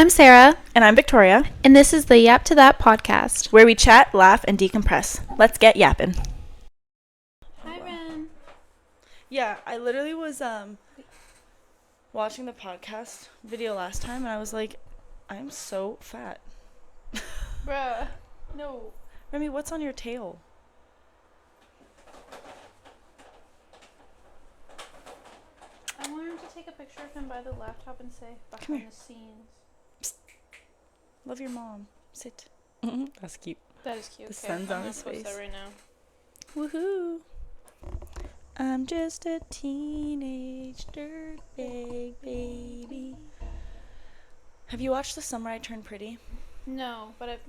I'm Sarah. And I'm Victoria. And this is the Yap to That podcast, where we chat, laugh, and decompress. Let's get yapping. Hi, Ren. Yeah, I literally was watching the podcast video last time, and I was like, I'm so fat. Bruh. No. Remy, what's on your tail? I wanted to take a picture of him by the laptop and say behind the scenes. Psst. Love your mom. Sit. That's cute. That is cute. The sun's on his face. That right now. Woohoo. I'm just a teenage dirtbag baby. Have you watched The Summer I Turned Pretty? No, but I've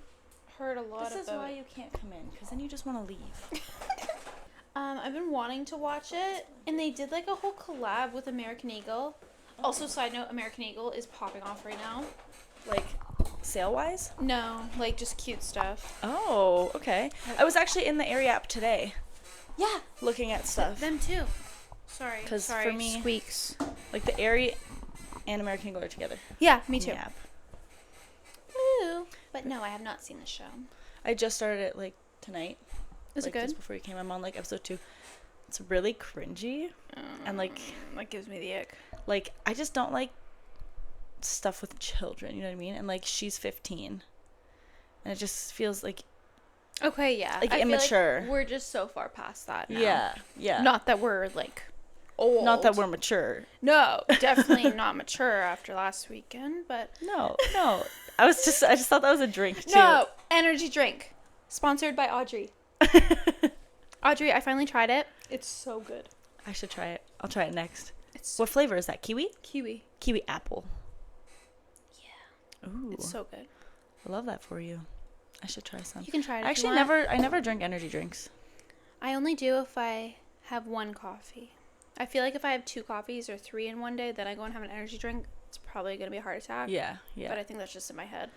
heard a lot about it. This is why you can't come in, because then you just want to leave. I've been wanting to watch it, and they did like a whole collab with American Eagle. Also, side note, American Eagle is popping off right now. Like, sale-wise? No, like just cute stuff. Oh, okay. I was actually in the area app today. Yeah. Looking at stuff. Them too. Sorry. Because for me, squeaks. like the Aerie and American Eagle are together. Yeah, me too. In the app. Ooh. But no, I have not seen the show. I just started it like tonight. Is it good? Just before you came, I'm on like episode 2. It's really cringy. And like that gives me the ick. Like, I just don't like stuff with children, you know what I mean? And like, she's 15. And it just feels like Okay, yeah. like I immature. feel like we're just so far past that now. Yeah. Not that we're like old. Not that we're mature. No, definitely not mature after last weekend, but No. I just thought that was a drink too. No, energy drink. Sponsored by Audrey. Audrey, I finally tried it. It's so good. I should try it. I'll try it next. It's What flavor is that? Kiwi? kiwi. Kiwi apple. Yeah. Ooh. It's so good. I love that for you. I should try some. You can try it. I never drink energy drinks. I only do if I have one coffee. I feel like if I have 2 coffees or 3 in one day, then I go and have an energy drink. It's probably going to be a heart attack. Yeah. But I think that's just in my head.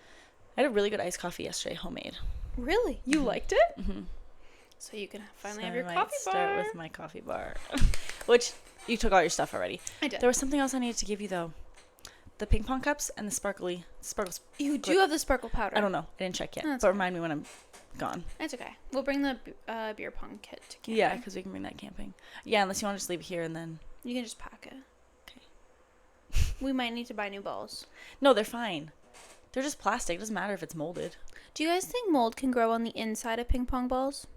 I had a really good iced coffee yesterday, homemade. Really? You liked it? Mm-hmm. So you can finally have I your might coffee bar. start with my coffee bar. Which, you took all your stuff already. I did. There was something else I needed to give you, though. The ping pong cups and the sparkles. You do have the sparkle powder. I don't know. I didn't check yet. Oh, that's but fine. remind me when I'm gone. It's okay. We'll bring the beer pong kit to camping. Yeah, because we can bring that camping. Yeah, unless you want to just leave it here and then... You can just pack it. Okay. We might need to buy new balls. No, they're fine. They're just plastic. It doesn't matter if it's molded. Do you guys think mold can grow on the inside of ping pong balls?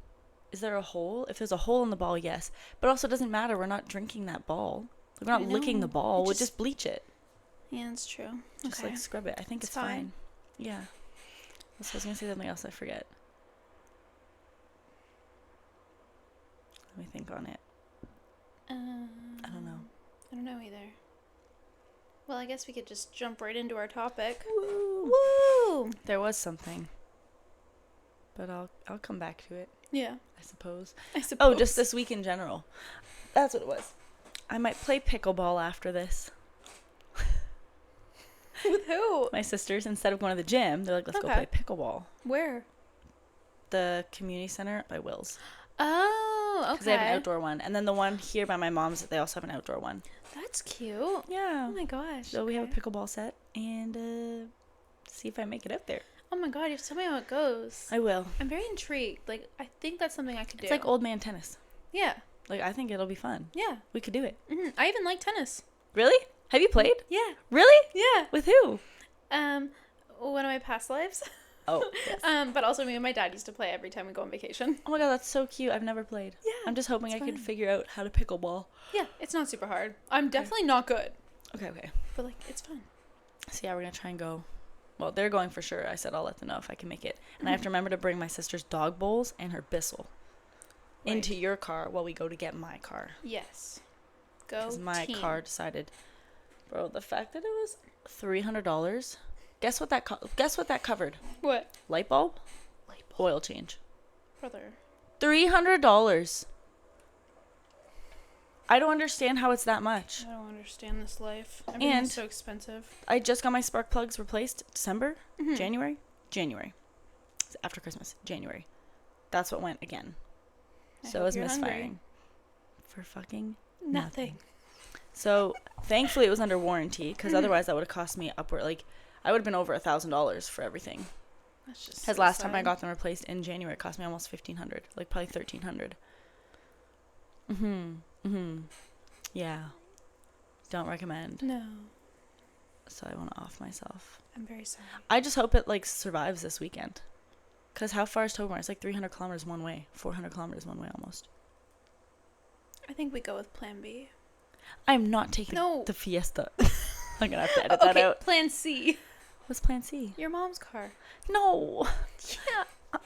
Is there a hole? If there's a hole in the ball, yes. But also, it doesn't matter. We're not drinking that ball. We're not licking the ball. We'll just bleach it. Yeah, that's true. Just okay. like scrub it. I think it's fine. Yeah. I was going to say something else. I forget. Let me think on it. I don't know. I don't know either. Well, I guess we could just jump right into our topic. Woo! Woo! There was something. But I'll come back to it. Yeah. I suppose. Oh, just this week in general. That's what it was. I might play pickleball after this. With who? My sisters, instead of going to the gym, they're like, let's go play pickleball. Where? The community center by Will's. Oh, okay. Because they have an outdoor one. And then the one here by my mom's, they also have an outdoor one. That's cute. Yeah. Oh my gosh. So we have a pickleball set and see if I make it out there. Oh my god, you have to tell me how it goes. I will. I'm very intrigued. Like, I think that's something I could do. It's like old man tennis. Yeah. Like, I think it'll be fun. Yeah. We could do it. Mm-hmm. I even like tennis. Really? Have you played? Yeah. Really? Yeah. With who? One of my past lives. Oh, yes. But also me and my dad used to play every time we go on vacation. Oh my god, that's so cute. I've never played. Yeah. I'm just hoping I could figure out how to pickleball. Yeah, it's not super hard. I'm definitely not good. Okay. But, like, it's fun. So, yeah, we're going to try and go. Well, they're going for sure. I said I'll let them know if I can make it. And I have to remember to bring my sister's dog bowls and her Bissell into your car while we go to get my car. Yes. Go Because my team. car decided... Bro, the fact that it was $300... Guess what that covered? What? Light bulb? Oil change. Brother. $300. I don't understand how it's that much. I don't understand this life. Everything's so expensive. I just got my spark plugs replaced December? January. It's after Christmas. January. That's what went again. So it was misfiring. For fucking nothing. So thankfully it was under warranty, because otherwise that would have cost me upward. Like, I would have been over $1,000 for everything. That's just Because so last time I sad. got them replaced in January, it cost me almost $1,500, like probably $1,300. Yeah, don't recommend. No, So I want to off myself. I'm very sorry. I just hope it like survives this weekend. Because how far is Tobamar? It's like 300 kilometers one way, 400 kilometers one way almost. I think we go with Plan B. I'm not taking No. the Fiesta. I'm gonna have to edit that Okay, out. Plan C. What's Plan C? Your mom's car. No. Yeah.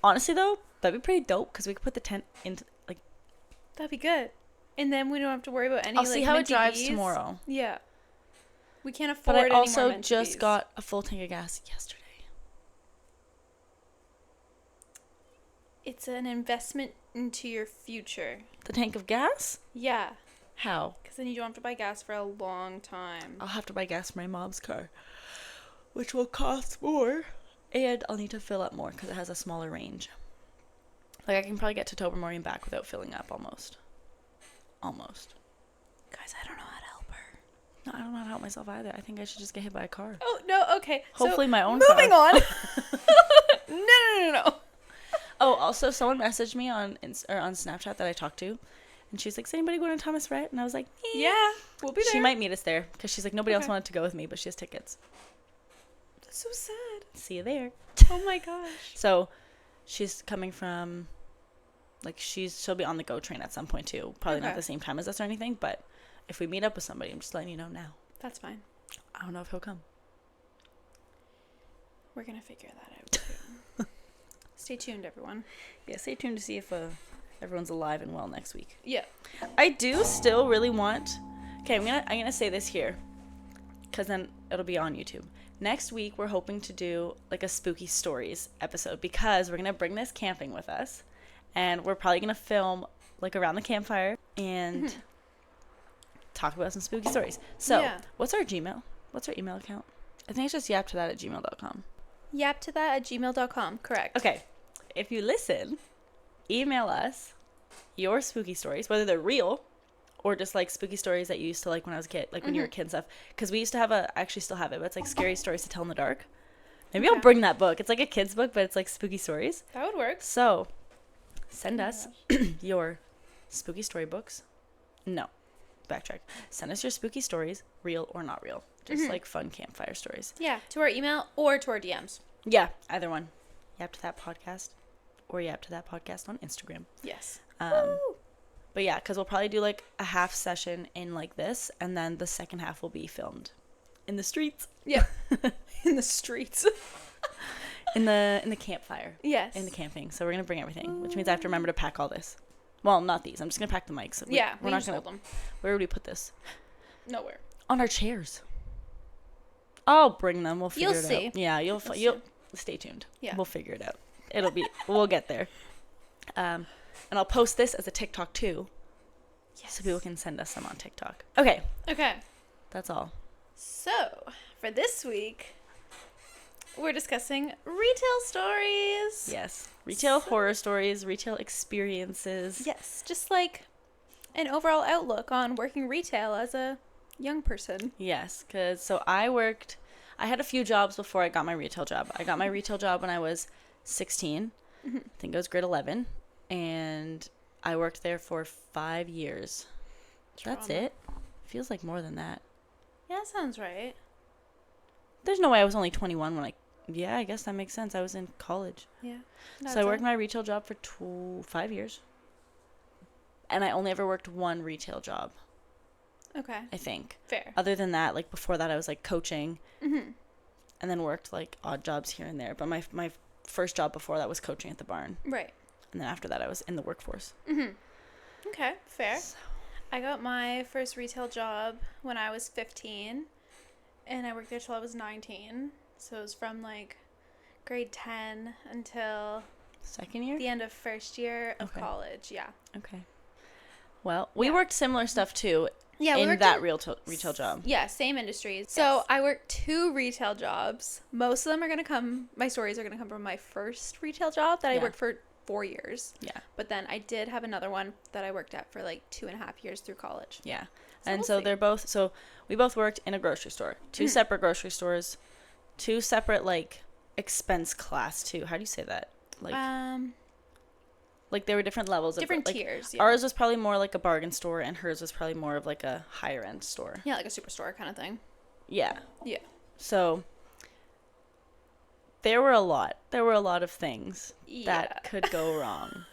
Honestly though, that'd be pretty dope because we could put the tent into like. That'd be good. And then we don't have to worry about any. I'll see how it minty drives bees. tomorrow. Yeah. We can't afford. But I any more also minty just bees. got a full tank of gas yesterday. It's an investment into your future. The tank of gas? Yeah, How? because then you don't have to buy gas for a long time. I'll have to buy gas for my mom's car, which will cost more, and I'll need to fill up more because it has a smaller range. Like I can probably get to Tobermory and back without filling up almost. Almost. Guys, I don't know how to help her. No, I don't know how to help myself either. I think I should just get hit by a car. Oh no. Okay. Hopefully so, my own moving car. on. No. Oh, also someone messaged me on on Snapchat that I talked to, and she's like, "Is anybody going to Thomas Rhett?" And I was like, Yeah, we'll be there. She might meet us there because she's like, nobody else Okay. wanted to go with me, but she has tickets. That's so sad. See you there. Oh my gosh. So she's coming from, like, she'll be on the GO train at some point too. Probably not Okay. the same time as us or anything, but if we meet up with somebody, I'm just letting you know now. That's fine. I don't know if he'll come. We're gonna figure that out too. Stay tuned, everyone. Yeah, stay tuned to see if everyone's alive and well next week. Yeah. I do still really want. Okay, I'm gonna say this here, because then it'll be on YouTube. Next week we're hoping to do like a spooky stories episode because we're gonna bring this camping with us, and we're probably gonna film like around the campfire and talk about some spooky stories. So, Yeah. what's our Gmail? What's our email account? I think it's just yaptothat@gmail.com. Yaptothat@gmail.com. Correct. Okay, if you listen, email us your spooky stories, whether they're real or just like spooky stories that you used to like when I was a kid, like when you were a kid and stuff. Because we used to have I actually still have it, but it's like scary stories to tell in the dark. Maybe I'll Okay. bring that book. It's like a kid's book, but it's like spooky stories. That would work. So, send Oh my us your spooky story books. No, backtrack. Send us your spooky stories, real or not real. Just like fun campfire stories. Yeah, to our email or to our DMs. Yeah, either one. Yap to that podcast or Yap to that podcast on Instagram. Yes. But yeah, because we'll probably do like a half session in like this, and then the second half will be filmed in the streets, Yeah. In the streets. in the campfire, Yes. in the camping. So we're gonna bring everything, which means I have to remember to pack all this. Well, not these. I'm just gonna pack the mics. Yeah, we're not just gonna. hold them. Where would we put this? Nowhere. On our chairs. I'll bring them. We'll figure You'll it see. out. Yeah, you'll stay tuned. Yeah. We'll figure it out. We'll get there. And I'll post this as a TikTok too, Yes. so people can send us some on TikTok. Okay, Okay. that's all. So, for this week, we're discussing retail stories. Yes, retail horror stories, retail experiences. Yes, just like an overall outlook on working retail as a young person. Yes, because I had a few jobs before I got my retail job. I got my retail job when I was 16. I think it was grade 11. And I worked there for 5 years. That's Trauma. it. Feels like more than that. Yeah, that sounds right. There's no way I was only 21 when yeah, I guess that makes sense. I was in college. Yeah. So I worked my retail job for 5 years. And I only ever worked one retail job, Okay. I think. Fair. Other than that, like before that, I was like coaching Mm-hmm. and then worked like odd jobs here and there. But my first job before that was coaching at the barn. Right. And then after that, I was in the workforce. Mm-hmm. Okay, fair. So, I got my first retail job when I was 15, and I worked there till I was 19. So it was from like grade 10 until second year? the end of first year of Okay. college. Yeah. Okay. Well, we Yeah. worked similar stuff too Yeah, in worked that in- retail job. Yeah, same industries. So I worked 2 retail jobs. Most of them are going to come, my stories are going to come from my first retail job that I Yeah. worked for 4 years. Yeah. But then I did have another one that I worked at for like 2.5 years through college. Yeah. So And we'll so see. we both worked in a grocery store, 2 separate grocery stores. two separate like expense class too. How do you say that? Like there were different levels different of tiers. Yeah. Ours was probably more like a bargain store, and hers was probably more of like a higher end store. Yeah, like a superstore kind of thing. Yeah. Yeah. So there were a lot of things that could go wrong.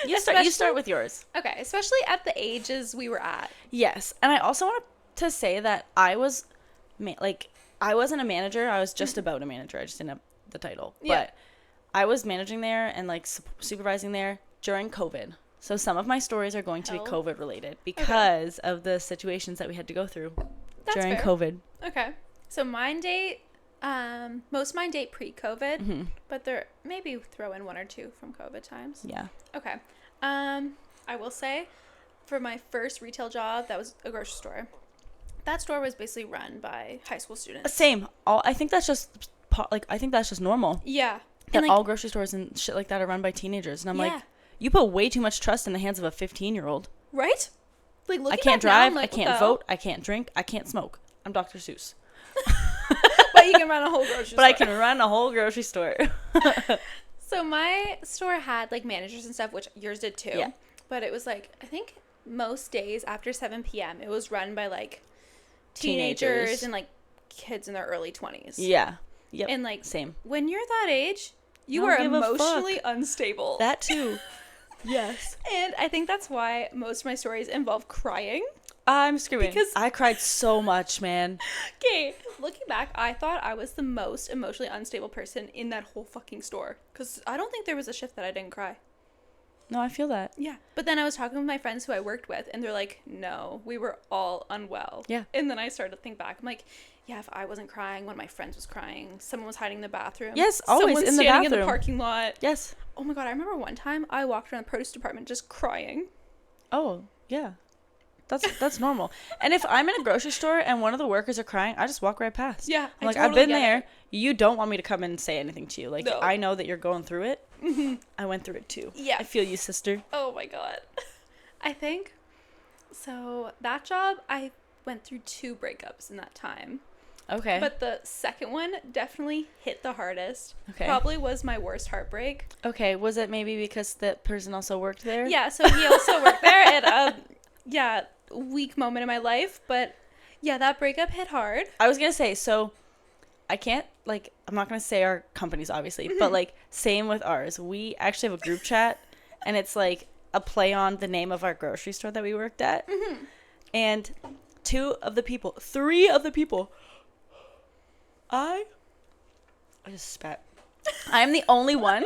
You start with yours. Okay, especially at the ages we were at. Yes, and I also want to say that I was I wasn't a manager. I was just about a manager. I just didn't have the title. Yeah. But I was managing there and like supervising there during COVID. So some of my stories are going to be COVID related because of the situations that we had to go through during COVID. Okay. So mine date, most mine date pre-COVID, Mm-hmm. but there maybe throw in one or two from COVID times. Yeah. Okay. I will say, for my first retail job, that was a grocery store. That store was basically run by high school students. Same. I think that's just normal. Yeah. That like, all grocery stores and shit like that are run by teenagers, and I'm like, you put way too much trust in the hands of a 15-year-old. Right? Like, I can't drive. I can't vote. I can't drink. I can't smoke. I'm Dr. Seuss. But you can run a whole grocery store. But I can run a whole grocery store. So my store had like managers and stuff, which yours did too. Yeah. But it was like, I think most days after 7 p.m. it was run by like teenagers and like kids in their early 20s. Yeah. Yep. And like, same. When you're that age, you are emotionally unstable. That too. Yes. And I think that's why most of my stories involve crying. I'm screaming. Because I cried so much, man. Okay, looking back, I thought I was the most emotionally unstable person in that whole fucking store. Because I don't think there was a shift that I didn't cry. No, I feel that. Yeah. But then I was talking with my friends who I worked with, and they're like, no, we were all unwell. Yeah. And then I started to think back. I'm like, yeah, if I wasn't crying, one of my friends was crying. Someone was hiding in the bathroom. Yes, always in the bathroom. Standing in the parking lot. Yes. Oh my God, I remember one time I walked around the produce department just crying. Oh, yeah. That's normal. And if I'm in a grocery store and one of the workers are crying, I just walk right past. Yeah. I'm like, I've been there. You don't want me to come in and say anything to you. Like, no. I know that you're going through it. Mm-hmm. I went through it too. Yeah. I feel you, sister. Oh my God. I think, so that job, I went through 2 breakups in that time. Okay. But the second one definitely hit the hardest. Okay. Probably was my worst heartbreak. Okay. Was it maybe because that person also worked there? Yeah. So he also worked there at weak moment in my life. But yeah, that breakup hit hard. I was going to say, so I can't, like, I'm not going to say our companies, obviously, but like, same with ours. We actually have a group chat, and it's like a play on the name of our grocery store that we worked at. Mm-hmm. And 3 of the people, I just spat. I'm the only one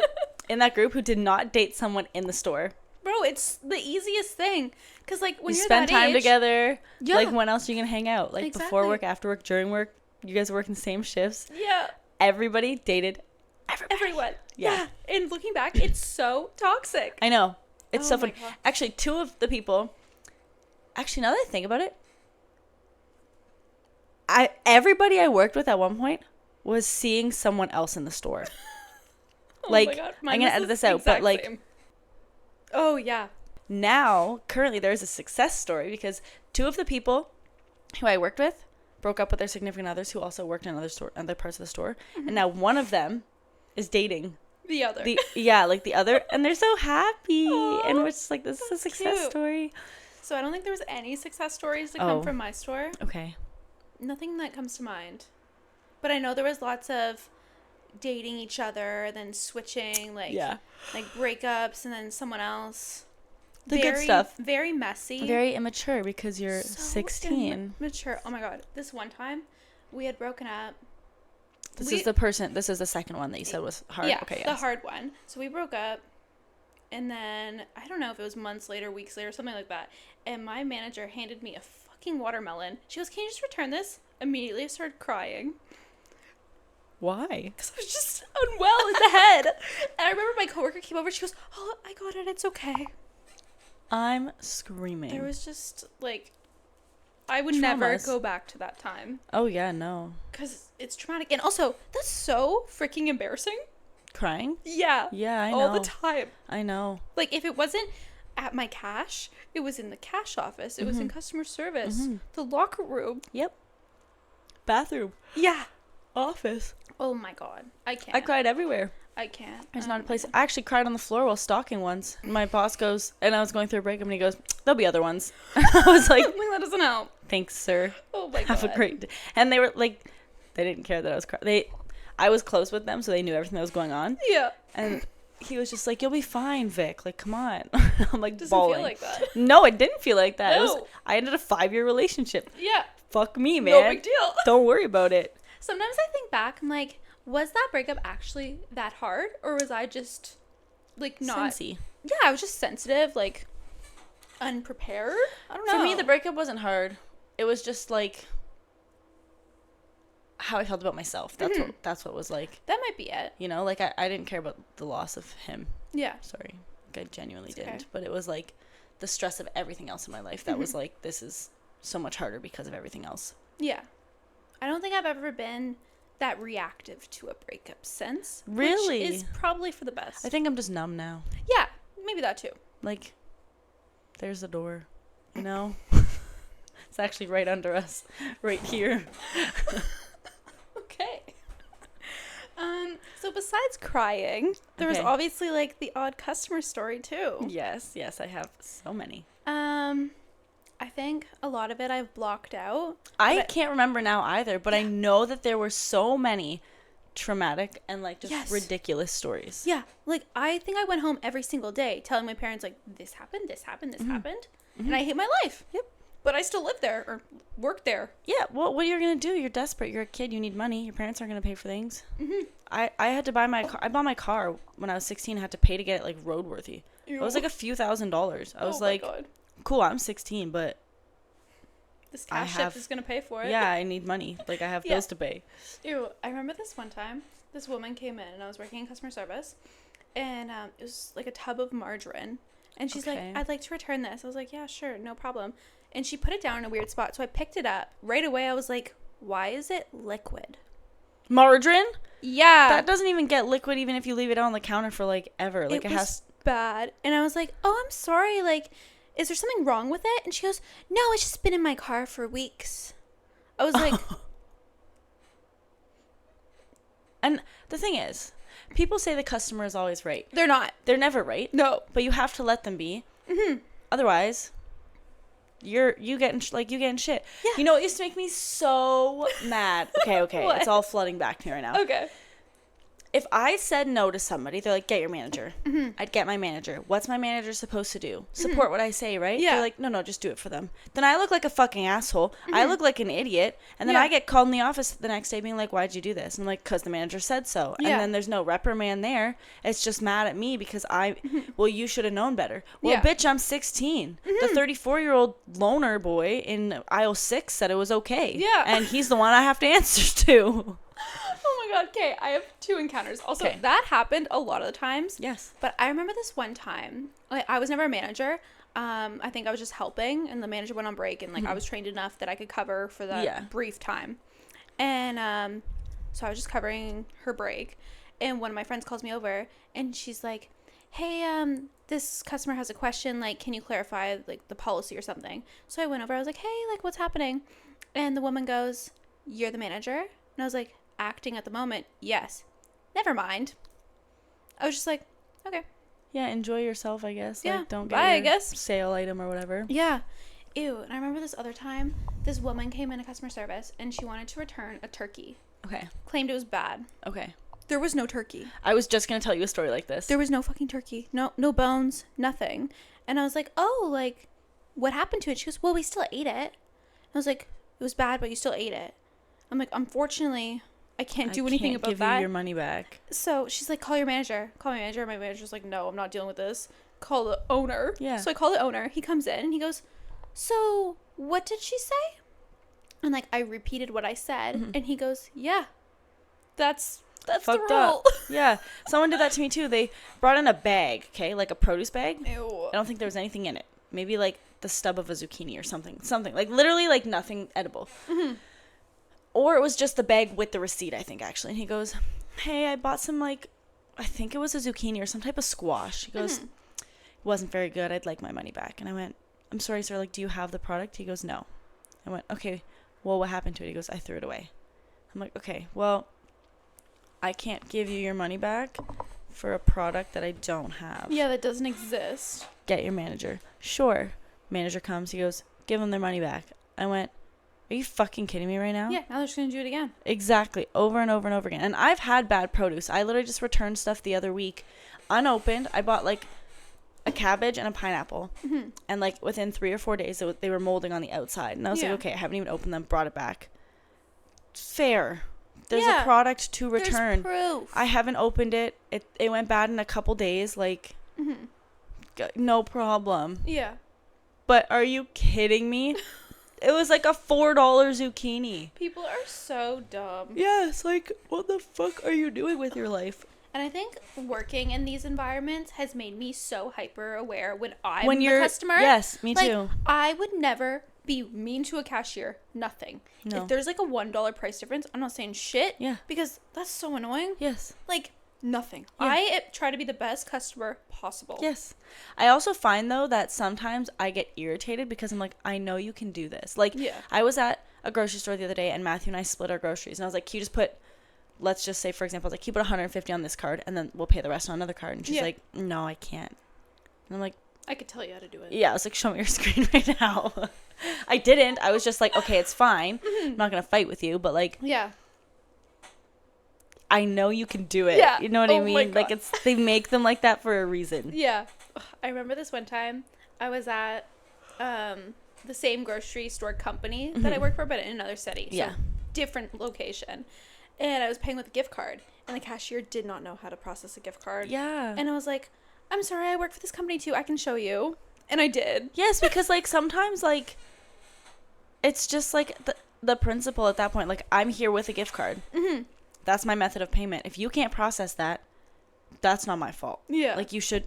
in that group who did not date someone in the store. Bro, it's the easiest thing. Because, like, when you you're spend that time age, together. Yeah. Like, when else are you going to hang out? Like, exactly. Before work, after work, during work. You guys work in the same shifts. Yeah. Everybody dated everyone. Yeah. And looking back, it's so toxic. I know. It's so fun. God. Actually, 2 of the people... Actually, now that I think about it, everybody I worked with at one point was seeing someone else in the store. Oh like, my God. I'm going to edit this out, but like... Same. Oh, yeah. Now, currently, there's a success story because 2 of the people who I worked with broke up with their significant others who also worked in other parts of the store. Mm-hmm. And now one of them is dating the other. The other. And they're so happy. Aww, and we're just like, this is a success story. So I don't think there was any success stories to come from my store. Okay. Nothing that comes to mind. But I know there was lots of dating each other, then switching, like breakups, and then someone else. The good stuff. Very messy. Very immature because you're so 16. Immature. Oh my God. This one time, we had broken up. This is the second one that you said was hard. Yeah, okay, the hard one. So we broke up, and then, I don't know if it was months later, weeks later, something like that, and my manager handed me a fucking watermelon. She goes, can you just return this? Immediately I started crying. Why? Because I was just unwell in the head. And I remember my coworker came over, she goes, oh, I got it, it's okay. I'm screaming. There was just, like, I would never go back to that time. Oh, yeah, no. Because it's traumatic. And also, that's so freaking embarrassing. Crying? Yeah. Yeah, I know. All the time. I know. Like, if it wasn't at my cash, it was in the cash office. It was in customer service. The locker room. Yep. Bathroom. Yeah. Office. Oh my god. I can't. I cried everywhere. I can't. There's not a place. I actually cried on the floor while stalking once. My boss goes, and I was going through a breakup, and he goes, "There'll be other ones." I was like, that doesn't help. "Thanks, sir. Oh my god. Have a great day." And they were like, they didn't care that I was crying. I was close with them, so they knew everything that was going on. Yeah. And he was just like, "You'll be fine, Vic. Like, come on." I'm like, Doesn't bawling. feel like that. No, it didn't feel like that. No. I ended a 5-year relationship. Yeah. Fuck me, man. No big deal. Don't worry about it. Sometimes I think back, I'm like, was that breakup actually that hard? Or was I just, like, not... Sensey. Yeah, I was just sensitive, like, unprepared? I don't know. For me, the breakup wasn't hard. It was just, like, how I felt about myself. That's what was like. That might be it. You know, like, I didn't care about the loss of him. Yeah. Sorry. Like, I genuinely It's okay. didn't. But it was, like, the stress of everything else in my life that was, like, this is so much harder because of everything else. Yeah. I don't think I've ever been that reactive to a breakup since. Really? Which is probably for the best. I think I'm just numb now. Yeah, maybe that too. Like, there's the door, you know? It's actually right under us, right here. Okay. So besides crying, there was Okay. obviously, like, the odd customer story too. Yes, I have so many. I think a lot of it I've blocked out. I can't remember now either, but I Yeah. know that there were so many traumatic and, like, just Yes. ridiculous stories. Yeah, like, I think I went home every single day telling my parents, like, this happened, this happened, this happened, and I hate my life. Yep. But I still live there, or work there. Yeah, well, what are you going to do? You're desperate. You're a kid. You need money. Your parents aren't going to pay for things. I had to buy my car. I bought my car when I was 16. I had to pay to get it, like, roadworthy. It was, like, a few $1,000s. I was like, God. cool, I'm 16, but This I cash have- ship is going to pay for it. yeah, I need money. Like, I have Yeah. bills to pay. Ew, I remember this one time, this woman came in, and I was working in customer service, and it was, like, a tub of margarine, and she's Okay. like, I'd like to return this. I was like, yeah, sure, no problem. And she put it down in a weird spot, so I picked it up. Right away, I was like, why is it liquid? Margarine? Yeah. That doesn't even get liquid even if you leave it on the counter for, like, ever. Like, it was has... bad. And I was like, oh, I'm sorry, like, is there something wrong with it? And she goes, no, it's just been in my car for weeks. I was like... And the thing is, people say the customer is always right. They're not. They're never right. No. But you have to let them be. Otherwise, you getting shit. Yeah. You know what used to make me so mad? Okay. What? It's all flooding back to me right now. Okay. If I said no to somebody, they're like, get your manager. I'd get my manager. What's my manager supposed to do? Support what I say, right? Yeah. They're like, no, just do it for them. Then I look like a fucking asshole. I look like an idiot. And then Yeah. I get called in the office the next day being like, why'd you do this? And I'm like, because the manager said so. Yeah. And then there's no reprimand there. It's just mad at me because well, you should have known better. Well, Yeah. bitch, I'm 16. The 34-year-old loner boy in aisle 6 said it was okay. Yeah. And he's the one I have to answer to. Oh my god, okay, I have 2 encounters. Also, Okay. that happened a lot of the times. Yes. But I remember this one time, like, I was never a manager. I think I was just helping, and the manager went on break, and, like, I was trained enough that I could cover for that Yeah. brief time. And so I was just covering her break, and one of my friends calls me over, and she's like, hey, this customer has a question, like, can you clarify, like, the policy or something? So I went over, I was like, hey, like, what's happening? And the woman goes, you're the manager? And I was like, acting at the moment, yes. Never mind. I was just like, okay. Yeah, enjoy yourself, I guess. Yeah, Like, don't get bye, I your guess. sale item or whatever. Yeah. Ew. And I remember this other time, this woman came into customer service, and she wanted to return a turkey. Okay. Claimed it was bad. Okay. There was no turkey. I was just going to tell you a story like this. There was no fucking turkey. No bones. Nothing. And I was like, oh, like, what happened to it? She goes, well, we still ate it. I was like, it was bad, but you still ate it. I'm like, unfortunately, I can't do anything about give that. you your money back. So she's like, call your manager. Call my manager. My manager's like, no, I'm not dealing with this. Call the owner. Yeah. So I call the owner. He comes in and he goes, so what did she say? And, like, I repeated what I said. And he goes, yeah, that's Fucked the rule. up. Yeah. Someone did that to me too. They brought in a bag, okay? Like a produce bag. Ew. I don't think there was anything in it. Maybe like the stub of a zucchini or something. Something. Like literally like nothing edible. Or it was just the bag with the receipt, I think, actually. And he goes, hey, I bought some, like, I think it was a zucchini or some type of squash. He goes, it wasn't very good. I'd like my money back. And I went, I'm sorry, sir. Like, do you have the product? He goes, no. I went, okay, well, what happened to it? He goes, I threw it away. I'm like, okay, well, I can't give you your money back for a product that I don't have. Yeah, that doesn't exist. Get your manager. Sure. Manager comes. He goes, give them their money back. I went, are you fucking kidding me right now? Yeah, now they're just going to do it again. Exactly. Over and over and over again. And I've had bad produce. I literally just returned stuff the other week. Unopened. I bought like a cabbage and a pineapple. Mm-hmm. And like within 3 or 4 days, they were molding on the outside. And I was like, okay, I haven't even opened them. Brought it back. Fair. There's a product to return. There's proof. I haven't opened it. It went bad in a couple days. Like, no problem. Yeah. But are you kidding me? It was like a $4 zucchini. People are so dumb. Yeah, it's like, what the fuck are you doing with your life? And I think working in these environments has made me so hyper aware when I'm the customer. Yes, me too. I would never be mean to a cashier. Nothing. No. If there's like a $1 price difference, I'm not saying shit. Yeah. Because that's so annoying. Yes. Like, nothing. Yeah. I try to be the best customer possible. Yes. I also find, though, that sometimes I get irritated because I'm like, I know you can do this. Like, I was at a grocery store the other day, and Matthew and I split our groceries. And I was like, can you just put, let's just say, for example, I was like, can you put 150 on this card, and then we'll pay the rest on another card. And she's like, no, I can't. And I'm like, I could tell you how to do it. Yeah, I was like, show me your screen right now. I didn't. I was just like, okay, it's fine. I'm not going to fight with you, but like, yeah. I know you can do it. Yeah. You know what I mean? Like, they make them like that for a reason. Yeah. I remember this one time I was at the same grocery store company that I work for, but in another city. So different location. And I was paying with a gift card, and the cashier did not know how to process a gift card. Yeah. And I was like, I'm sorry, I work for this company too. I can show you. And I did. Yes, because like sometimes like it's just like the principle at that point. Like, I'm here with a gift card. Mm-hmm. That's my method of payment. If you can't process that, that's not my fault. Yeah. Like, you should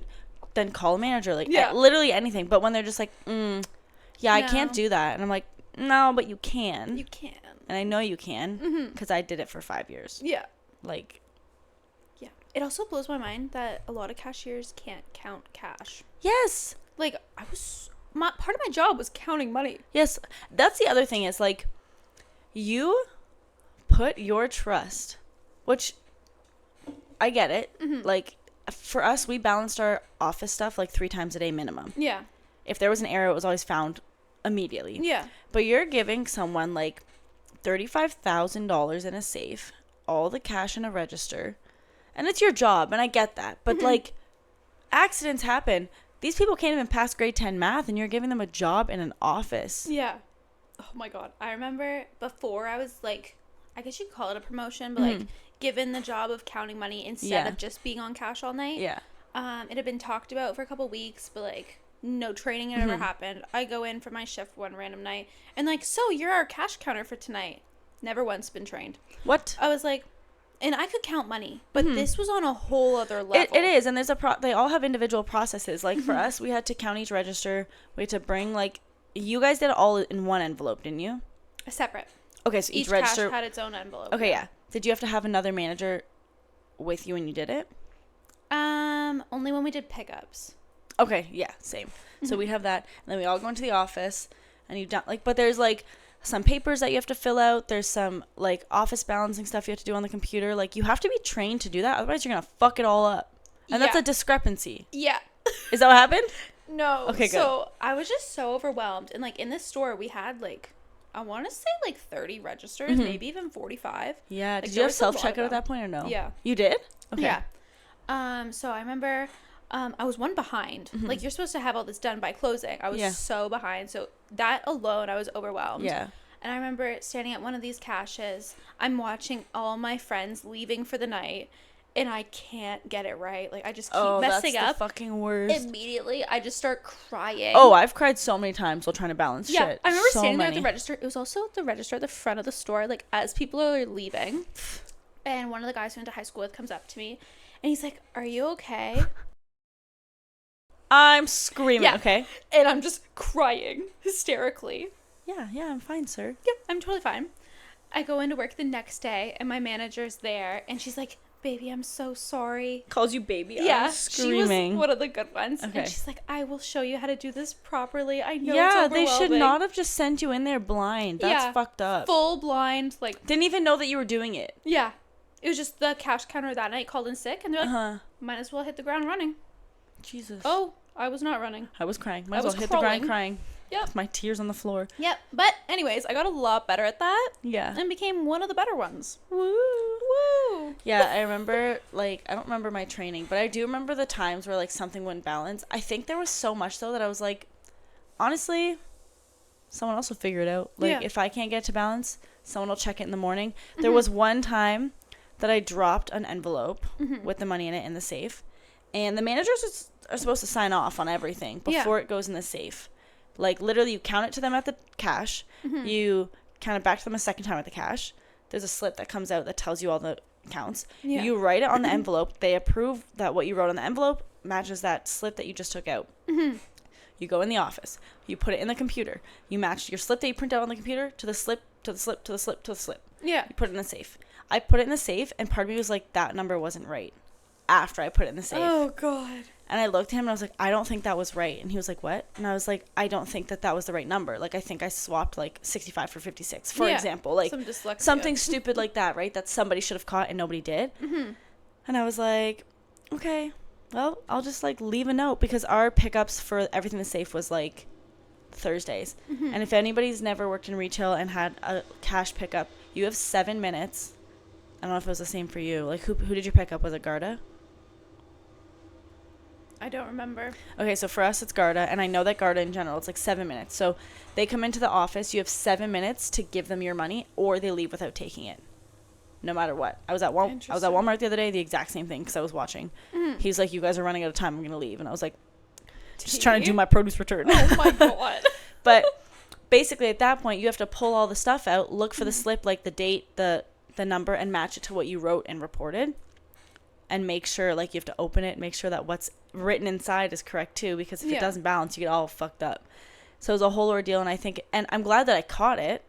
then call a manager. Like, literally anything. But when they're just like, I can't do that. And I'm like, no, but you can. You can. And I know you can because I did it for 5 years. Yeah. Like. Yeah. It also blows my mind that a lot of cashiers can't count cash. Yes. Like, part of my job was counting money. Yes. That's the other thing is, like, you put your trust, which I get it. Mm-hmm. Like, for us, we balanced our office stuff like 3 times a day minimum. Yeah. If there was an error, it was always found immediately. Yeah. But you're giving someone like $35,000 in a safe, all the cash in a register, and it's your job, and I get that. But like, accidents happen. These people can't even pass grade 10 math, and you're giving them a job in an office. Yeah. Oh my God. I remember before I was like, I guess you'd call it a promotion, but like given the job of counting money instead of just being on cash all night. Yeah. It had been talked about for a couple weeks, but like no training had ever happened. I go in for my shift one random night and like, so you're our cash counter for tonight. Never once been trained. What? I was like, and I could count money, but this was on a whole other level. It is, and there's they all have individual processes. Like for us, we had to count each register. We had to bring like, you guys did it all in one envelope, didn't you? Separate. Okay, so each register cash had its own envelope. Okay, yeah. Did you have to have another manager with you when you did it? Only when we did pickups. Okay, yeah, same. So we'd have that, and then we all go into the office, and you don't like. But there's like some papers that you have to fill out. There's some like office balancing stuff you have to do on the computer. Like, you have to be trained to do that, otherwise you're gonna fuck it all up, and that's a discrepancy. Yeah. Is that what happened? No. Okay, good. So I was just so overwhelmed, and like in this store we had like, I want to say like 30 registers, maybe even 45. Yeah. Like, did you have self-checkout at that point or no? Yeah. You did? Okay. Yeah. So I remember I was one behind. Like, you're supposed to have all this done by closing. I was so behind. So that alone, I was overwhelmed. Yeah. And I remember standing at one of these caches. I'm watching all my friends leaving for the night, and I can't get it right. Like, I just keep messing up. That's the fucking worst. Immediately, I just start crying. Oh, I've cried so many times while trying to balance shit. Yeah, I remember standing there at the register. It was also the register at the front of the store, like, as people are leaving. And one of the guys who went to high school with comes up to me, and he's like, "Are you okay?" I'm screaming, okay? And I'm just crying hysterically. Yeah, I'm fine, sir. Yeah, I'm totally fine. I go into work the next day, and my manager's there, and she's like, "Baby, I'm so sorry." Calls you baby. Yeah, I'm screaming. She was one of the good ones. Okay. And she's like, "I will show you how to do this properly. I know it's overwhelming." They should not have just sent you in there blind. That's fucked up. Full blind, like. Didn't even know that you were doing it. Yeah. It was just the cash counter that night called in sick, and they're like, might as well hit the ground running. Jesus. Oh, I was not running. I was crying. Might I as well was hit crawling. the ground crying. Yep. With my tears on the floor. Yep. But anyways, I got a lot better at that. Yeah. And became one of the better ones. Woo. Woo. Yeah, I remember, like, I don't remember my training, but I do remember the times where, like, something wouldn't balance. I think there was so much, though, that I was like, honestly, someone else will figure it out. Like, if I can't get to balance, someone will check it in the morning. There was one time that I dropped an envelope with the money in it in the safe, and the managers are supposed to sign off on everything before it goes in the safe. Like, literally, you count it to them at the cash. You count it back to them a second time at the cash. There's a slip that comes out that tells you all the counts. Yeah. You write it on the envelope. They approve that what you wrote on the envelope matches that slip that you just took out. You go in the office. You put it in the computer. You match your slip that you print out on the computer to the slip, to the slip, to the slip, to the slip. Yeah. You put it in the safe. I put it in the safe, and part of me was like, that number wasn't right after I put it in the safe. Oh, God. And I looked at him, and I was like, I don't think that was right. And he was like, what? And I was like, I don't think that was the right number. Like, I think I swapped, like, 65 for 56, for example. Like, something stupid like that, right? That somebody should have caught and nobody did. And I was like, okay, well, I'll just, like, leave a note. Because our pickups for everything in the safe was, like, Thursdays. And if anybody's never worked in retail and had a cash pickup, you have 7 minutes. I don't know if it was the same for you. Like, who did you pick up? Was it Garda? I don't remember. Okay, so for us, it's Garda, and I know that Garda in general, it's like 7 minutes. So they come into the office, you have 7 minutes to give them your money, or they leave without taking it, no matter what. I was at Walmart the other day, the exact same thing, because I was watching. He's like, you guys are running out of time, I'm going to leave. And I was like, just trying to do my produce return. Oh, my God. But basically, at that point, you have to pull all the stuff out, look for the slip, like the date, the number, and match it to what you wrote and reported. And make sure, like, you have to open it, make sure that what's written inside is correct, too. Because if it doesn't balance, you get all fucked up. So it was a whole ordeal, and I'm glad that I caught it.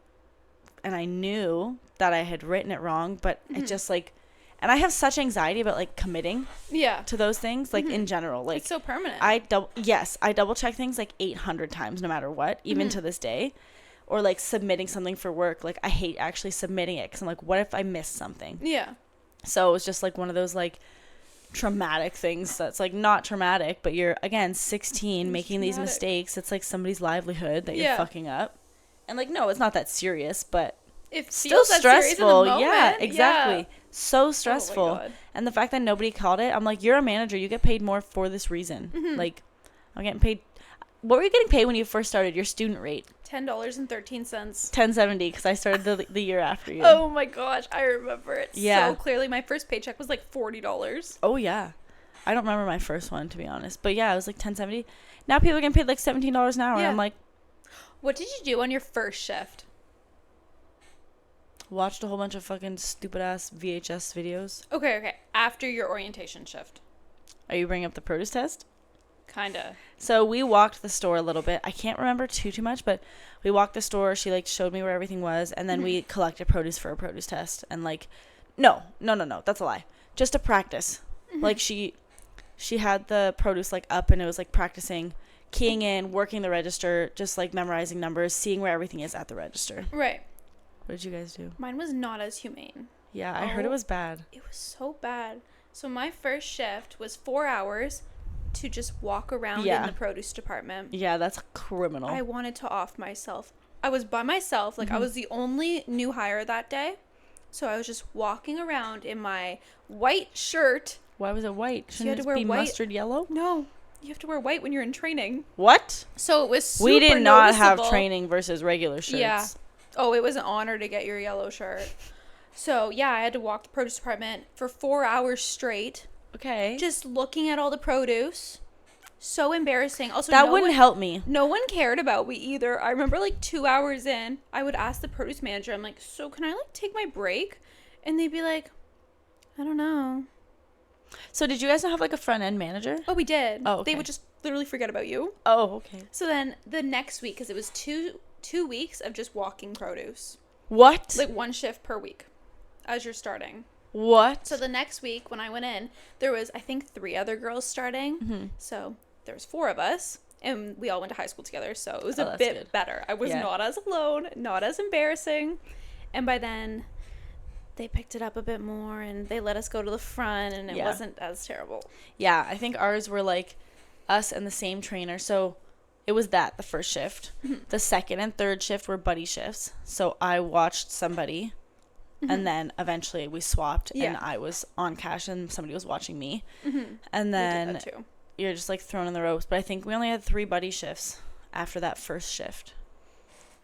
And I knew that I had written it wrong. But it just, like, and I have such anxiety about, like, committing to those things, like, in general. Like, it's so permanent. I double check things, like, 800 times, no matter what, even to this day. Or, like, submitting something for work. Like, I hate actually submitting it, because I'm like, what if I miss something? Yeah. So it was just, like, one of those, like, traumatic things that's, like, not traumatic, but you're, again, 16, making these mistakes. It's, like, somebody's livelihood that you're fucking up. And, like, no, it's not that serious, but it's still stressful. Yeah, exactly. Yeah. So stressful. Oh my God. And the fact that nobody called it, I'm like, you're a manager. You get paid more for this reason. Like, I'm getting paid. What were you getting paid when you first started? Your student rate? $10.13. $10.70, because I started the year after you. Oh my gosh, I remember it so clearly. My first paycheck was like $40. Oh yeah, I don't remember my first one, to be honest. But yeah, it was like $10.70. Now people are getting paid like $17 an hour, and I'm like, what did you do on your first shift? Watched a whole bunch of fucking stupid ass VHS videos. Okay. After your orientation shift. Are you bringing up the produce test? Kinda. So we walked the store a little bit. I can't remember too much, but we walked the store. She, like, showed me where everything was, and then we collected produce for a produce test. And, like, no, that's a lie. Just to practice. Like, she had the produce, like, up, and it was, like, practicing keying in, working the register, just, like, memorizing numbers, seeing where everything is at the register. Right. What did you guys do? Mine was not as humane. Yeah, I heard it was bad. It was so bad. So my first shift was 4 hours to just walk around in the produce department. Yeah, that's criminal. I wanted to off myself. I was by myself. Like, I was the only new hire that day. So I was just walking around in my white shirt. Why was it white? Shouldn't it be mustard yellow? No. You have to wear white when you're in training. What? So it was super We did not noticeable. have training versus regular shirts. Yeah. Oh, it was an honor to get your yellow shirt. So, yeah, I had to walk the produce department for 4 hours straight. Okay. Just looking at all the produce. So embarrassing. Also, that wouldn't help me. No one cared about me either. I remember, like, 2 hours in, I would ask the produce manager, I'm like, so can I, like, take my break? And they'd be like, I don't know. So did you guys not have, like, a front end manager? Oh, we did. Oh, okay. They would just literally forget about you. Oh, okay. So then the next week, because it was two weeks of just walking produce. What? Like, one shift per week as you're starting. What? So the next week when I went in, there was, I think, 3 other girls starting. So there was 4 of us, and we all went to high school together. So it was a bit better. I was not as alone, not as embarrassing. And by then, they picked it up a bit more and they let us go to the front and it Yeah. wasn't as terrible. Yeah, I think ours were like us and the same trainer. So it was the first shift. The second and third shift were buddy shifts. So I watched somebody and then eventually we swapped and I was on cash and somebody was watching me. And then We did that too. you're just like thrown in the ropes. But I think we only had 3 buddy shifts after that first shift.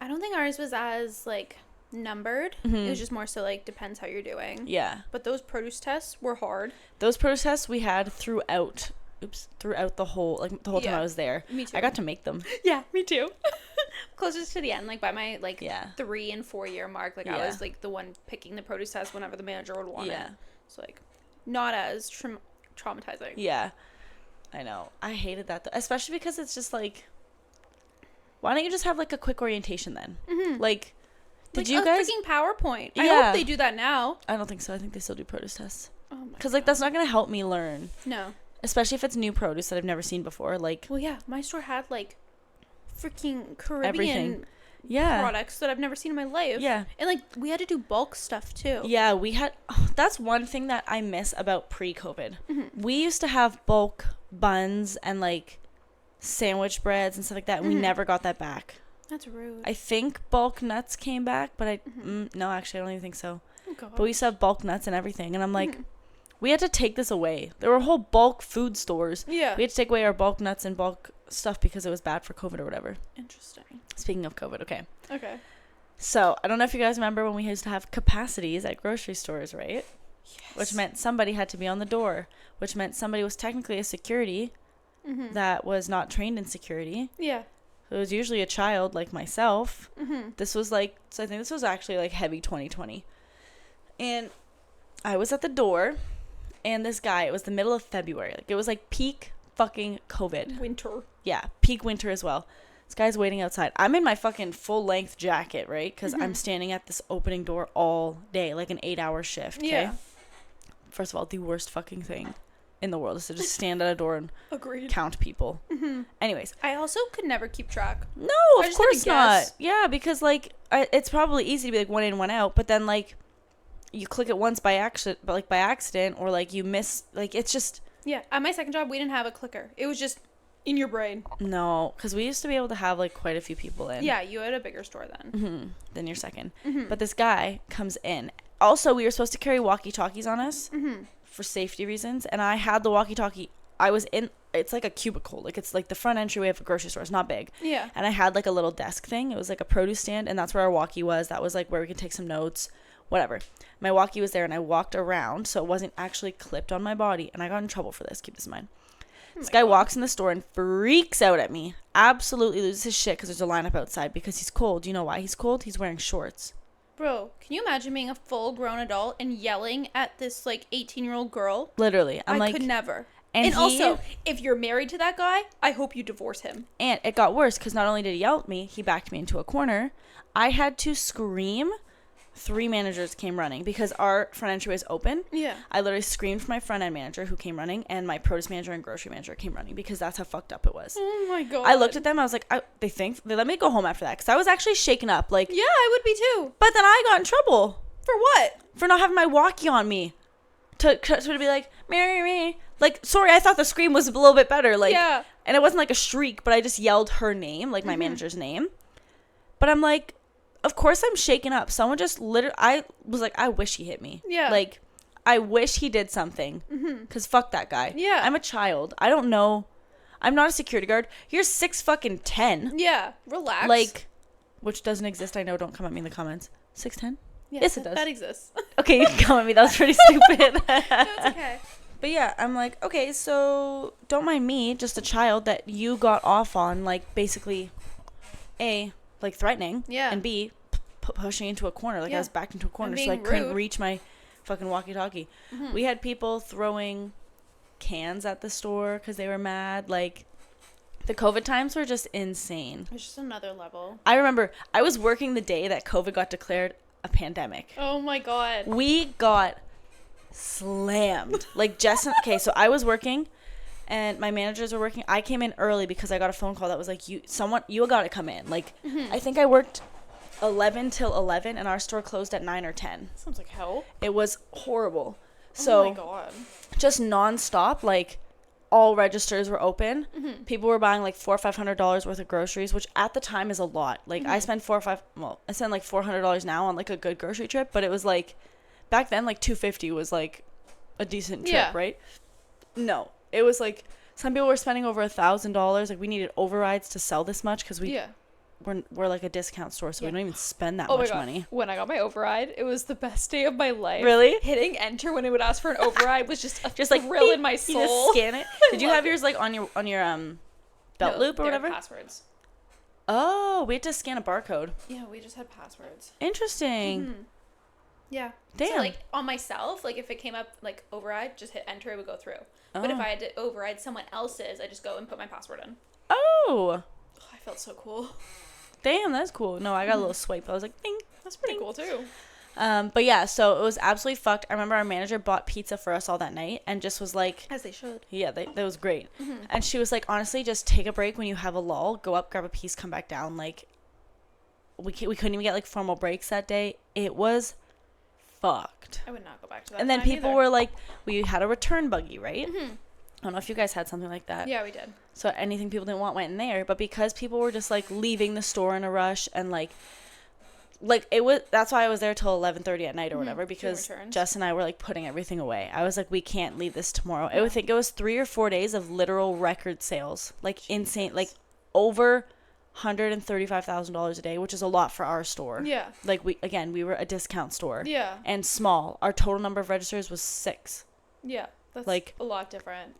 I don't think ours was as like numbered. It was just more so like depends how you're doing. Yeah. But those produce tests were hard. Those protests we had throughout the whole time Yeah. I was there. Me too. I got to make them. Yeah, me too. Closest to the end, like by my like Yeah. 3 and 4 year mark, like I Yeah. was like the one picking the produce test whenever the manager would want Yeah. it. So like not as traumatizing. Yeah. I know. I hated that though, especially because it's just like, why don't you just have like a quick orientation then? Like, did Like you a guys? freaking PowerPoint? I Yeah. hope they do that now. I don't think so. I think they still do produce tests. Oh my Because like that's not gonna help me learn, No. especially if it's new produce that I've never seen before. Like, Well, yeah, my store had like freaking Caribbean everything. Yeah. products that I've never seen in my life. Yeah. And like we had to do bulk stuff too. Yeah, we had. Oh, that's one thing that I miss about pre-COVID. We used to have bulk buns and like sandwich breads and stuff like that, and we never got that back. That's rude. I think bulk nuts came back, but no, actually, I don't even think so. Oh, God. But we used to have bulk nuts and everything, and I'm like, we had to take this away. There were whole bulk food stores. Yeah. We had to take away our bulk nuts and bulk stuff because it was bad for COVID or whatever. Interesting. Speaking of COVID, okay. Okay. So I don't know if you guys remember when we used to have capacities at grocery stores, right? Yes. Which meant somebody had to be on the door, which meant somebody was technically a security that was not trained in security. Yeah. It was usually a child like myself. This was like, so I think this was actually like heavy 2020. And I was at the door, and this guy, it was the middle of February. Like, it was like peak fucking COVID. Winter. Yeah, peak winter as well. This guy's waiting outside. I'm in my fucking full length jacket, right? Because I'm standing at this opening door all day, like an 8-hour shift. Okay? Yeah. First of all, the worst fucking thing in the world is to just stand at a door and Agreed. count people. Anyways. I also could never keep track. No, I of just had to course not. guess. Yeah, because like it's probably easy to be like 1 in, 1 out, but then like you click it once by accident, but like by accident, or like you miss, like it's just Yeah. At my second job, we didn't have a clicker. It was just in your brain. no, because we used to be able to have like quite a few people in. Yeah, you had a bigger store then. Than your second. But this guy comes in. Also, we were supposed to carry walkie-talkies on us for safety reasons, and I had the walkie-talkie. I was in. It's like a cubicle. Like it's like the front entryway of a grocery store. It's not big. Yeah. And I had like a little desk thing. It was like a produce stand, and that's where our walkie was. That was like where we could take some notes, whatever. My walkie was there, and I walked around, so it wasn't actually clipped on my body, and I got in trouble for this. Keep this in mind. This guy walks in the store and freaks out at me. Absolutely loses his shit because there's a lineup outside because he's cold. You know why he's cold? He's wearing shorts. Bro, can you imagine being a full grown adult and yelling at this like 18-year-old girl? Literally. I'm I like, could never. and And he- also, if you're married to that guy, I hope you divorce him. and it got worse because not only did he yell at me, he backed me into a corner. I had to scream. 3 managers came running because our front entryway is open. Yeah. I literally screamed for my front end manager who came running, and my produce manager and grocery manager came running because that's how fucked up it was. Oh my god. I looked at them. I was like, they let me go home after that because I was actually shaken up. Like, Yeah, I would be too. but then I got in trouble For what? for not having my walkie on me to be like, Mary. Like, sorry, I thought the scream was a little bit better. Like, Yeah. and it wasn't like a shriek, but I just yelled her name, like my manager's name. But I'm like, of course I'm shaken up. Someone just I was like, I wish he hit me. Yeah. Like, I wish he did something. Because fuck that guy. Yeah. I'm a child. I don't know. I'm not a security guard. You're 6'10". Yeah. Relax. Like, which doesn't exist. I know. Don't come at me in the comments. 6'10"? yeah, yes, it does. That exists. Okay, you can come at me. That was pretty stupid. No, it's okay. But yeah, I'm like, okay, so don't mind me, just a child that you got off on, like, basically, A, like, threatening, Yeah. and B, pushing into a corner. Like, I Yeah. was backed into a corner, And so I being couldn't rude. reach my fucking walkie-talkie. We had people throwing cans at the store because they were mad. Like, the COVID times were just insane. It's just another level. I remember I was working the day that COVID got declared a pandemic. Oh my god. We got slammed. Like, Jess and, okay, so I was working and my managers were working. I came in early because I got a phone call that was like, you got to come in. Like, I think I worked 11 till 11, and our store closed at 9 or 10. Sounds like hell. It was horrible. Oh So my god. just nonstop, like all registers were open. Mm-hmm. People were buying like $400 or $500 worth of groceries, which at the time is a lot. Like I spend I spend like $400 now on like a good grocery trip, but it was like back then like $250 was like a decent trip, right? No, it was like some people were spending over $1,000. Like we needed overrides to sell this much because we're like a discount store, so we don't even spend that much money. When I got my override, it was the best day of my life. Really? Hitting enter when it would ask for an override was just like thrill in my soul. You just scan it. Did you have yours like on your belt loop or whatever? Passwords. Oh, we had to scan a barcode. Yeah, we just had passwords. Interesting. Mm-hmm. Yeah. Damn. So like on myself, like if it came up like override, just hit enter, it would go through. Oh. But if I had to override someone else's, I just go and put my password in. Oh. I felt so cool. Damn, that's cool. No, I got a little swipe. I was like, ding. That's pretty cool too. But yeah, so it was absolutely fucked. I remember our manager bought pizza for us all that night and just was like, as they should. Yeah, that was great. Mm-hmm. And she was like, honestly, just take a break when you have a lull. Go up, grab a piece, come back down. Like, we couldn't even get like formal breaks that day. It was fucked. I would not go back to that. And then people either. were like, we had a return buggy, right? Mm-hmm. I don't know if you guys had something like that. Yeah, we did. So anything people didn't want went in there. But because people were just like leaving the store in a rush and like it was, that's why I was there till 11:30 at night or whatever, because Jess and I were like putting everything away. I was like, we can't leave this tomorrow. I would think it was 3 or 4 days of literal record sales, like insane, like over $135,000 a day, which is a lot for our store. Yeah. Like we were a discount store. Yeah. And small. Our total number of registers was 6. Yeah. That's like a lot different.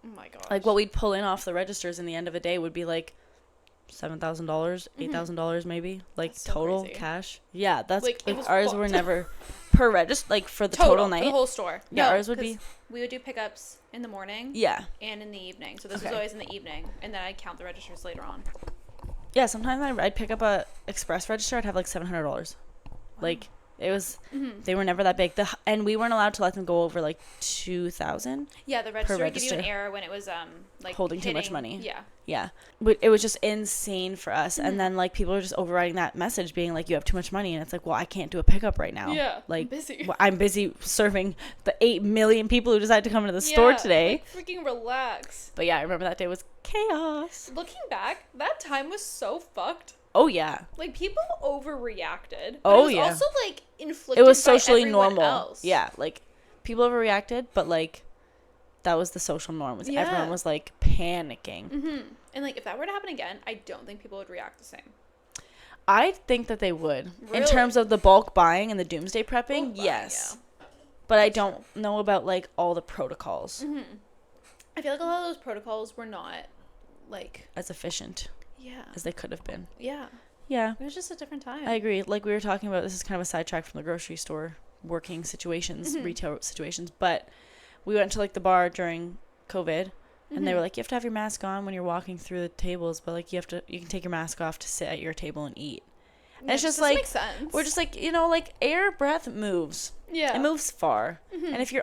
Oh my gosh. Like what we'd pull in off the registers in the end of a day would be like $7,000, $8,000 maybe, like so total crazy. Cash. Yeah, that's like ours were never per register, like for the total night. For the whole store. Yeah, ours would be. We would do pickups in the morning. Yeah. And in the evening. So this was always in the evening, and then I'd count the registers later on. Yeah, sometimes I'd pick up a express register. I'd have like $700. Wow. Like it was, they were never that big. And we weren't allowed to let them go over like 2,000. Yeah, the register would give you an error when it was like holding too much money. Yeah. Yeah, but it was just insane for us. And then like people were just overriding that message, being like, "You have too much money," and it's like, "Well, I can't do a pickup right now. Yeah, like I'm busy. I'm busy serving the 8 million people who decided to come into the store today." Like, freaking relax. But yeah, I remember that day was chaos. Looking back, that time was so fucked. Oh yeah. Like people overreacted. But oh it was yeah. Also like inflicted. It was socially by normal. Else. Yeah, like people overreacted, but like that was the social norm. Was everyone was like panicking. Mm-hmm. And like if that were to happen again, I don't think people would react the same. I think that they would. Really? In terms of the bulk buying and the doomsday prepping, yes. Yeah. But I don't know about like all the protocols. Mm-hmm. I feel like a lot of those protocols were not like as efficient. Yeah. As they could have been. Yeah. Yeah. It was just a different time. I agree. Like we were talking about, this is kind of a sidetrack from the grocery store working situations, retail situations, but we went to like the bar during COVID and they were like, you have to have your mask on when you're walking through the tables, but like you can take your mask off to sit at your table and eat. And it's just like, makes sense. We're just like, like air, breath moves. Yeah. It moves far. And if you're